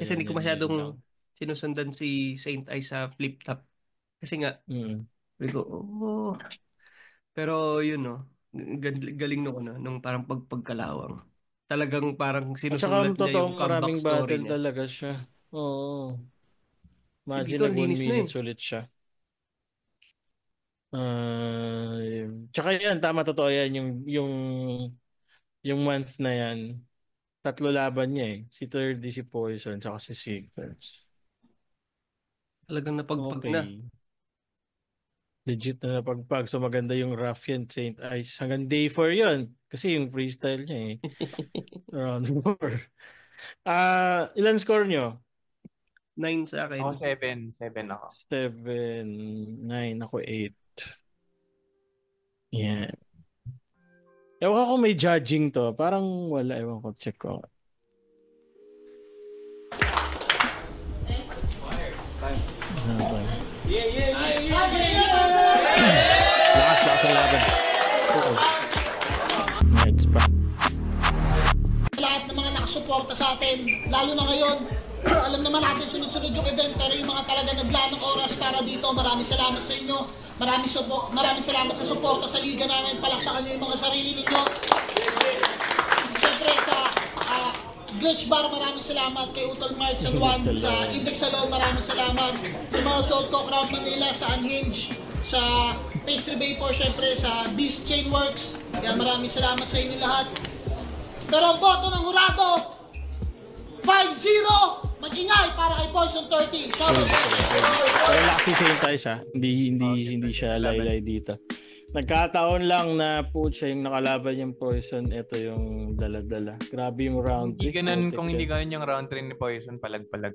kasi hindi ko masyadong sinusundan si Saint Ice sa flip top. Kasi nga, pero yun galing nung parang pagkalawang. Talagang parang sinusulat niya yung comeback story battle niya. Talaga siya. Oo. Imagine Dito, nag 1 minute eh. ulit siya. Tsaka yan, totoo yan, yung month na yan, 3 laban niya eh. Si 30, si Poison, tsaka si Sequence. Talagang napagpag na. Legit na napagpag. So maganda yung Ruffian Saint Ice. Hanggang day 4 yun. Kasi yung freestyle niya eh. Round 4. Ilan score nyo? 9 sa akin. Ako 7. 7 ako. 7, 9. Ako 8. Yeah. Ewan ko kung may judging to. Parang wala. Ewan ko. Check ko. Lakas ang laban. Nights pa. Lahat ng mga nakasuporta sa atin, lalo na ngayon, alam naman natin sunod-sunod yung event, pero yung mga talaga naglaan ng oras para dito, maraming salamat sa inyo. Maraming salamat sa suporta sa liga namin. Palakpakan niyo yung mga sarili ninyo. Siyempre sa Glitch Bar, maraming salamat. Kay Utol March and Juan. Sa Index Salon, maraming salamat. Sa mga suot ko, Crown Manila, sa Unhinged, sa Pastry Vapor, siyempre sa Beast Chainworks. Kaya maraming salamat sa inyo lahat. Pero ang boto ng hurado, 5-0! Mag-ingay para kay Poison 13. Shoutout sa inyo. Relax si Saint Ice ha. Hindi siya laylay dito. Nagkataon lang na siya yung nakalaban yung Poison. Ito yung dala-dala. Grabe yung round 3. Kung hindi ganun yung round 3 ni Poison, palag-palag.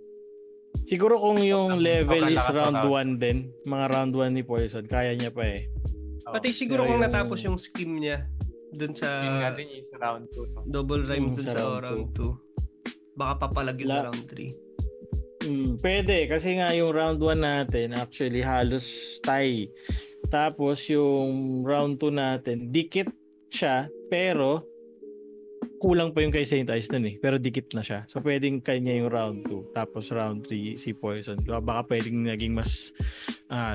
Siguro kung yung level is round 1 din, mga round 1 ni Poison, kaya niya pa eh. Pati siguro kung natapos yung scheme niya dun sa yung nga din yung sa round 2. No? Double rhyme dun sa round 2. Baka papalag yung round 3. Pwede kasi nga yung round 1 natin actually halos tie. Tapos yung round 2 natin dikit siya pero kulang pa yung kay Saint Ice nun eh. Pero dikit na siya. So pwedeng kanya yung round 2 tapos round 3 si Poison. Baka pwedeng naging mas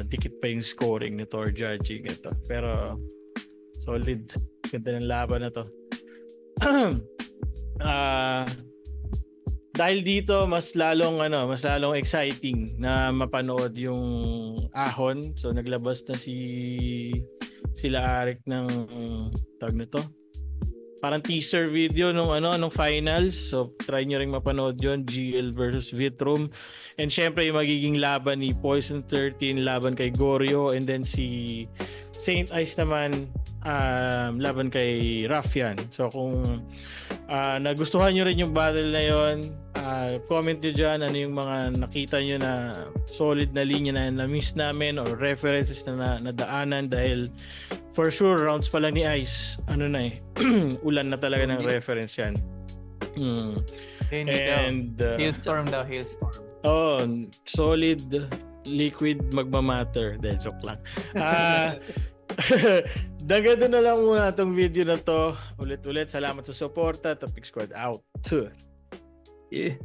dikit pa yung scoring nito or judging ito. Pero solid. Ganda ng laban na to. Dahil dito mas lalong exciting na mapanood yung ahon. So naglabas na sila Arik ng tawag nito. Parang teaser video nung finals. So try nyo ring mapanood yon, GL versus Vitrum. And syempre yung magiging laban ni Poison 13 laban kay Goryo, and then si Saint Ice naman laban kay Raffian. So kung nagustuhan nyo rin yung battle na yon, comment nyo dyan ano yung mga nakita nyo na solid na linya na na-miss namin or references na nadaanan, dahil for sure rounds pa lang ni Ice ulan na talaga ng reference yan. And Hailstorm. Oh, solid liquid magmamatter. Dahil joke lang. Dagado na lang muna itong video na to. Ulit-ulit, salamat sa suporta. Topic Squad out. Yeah.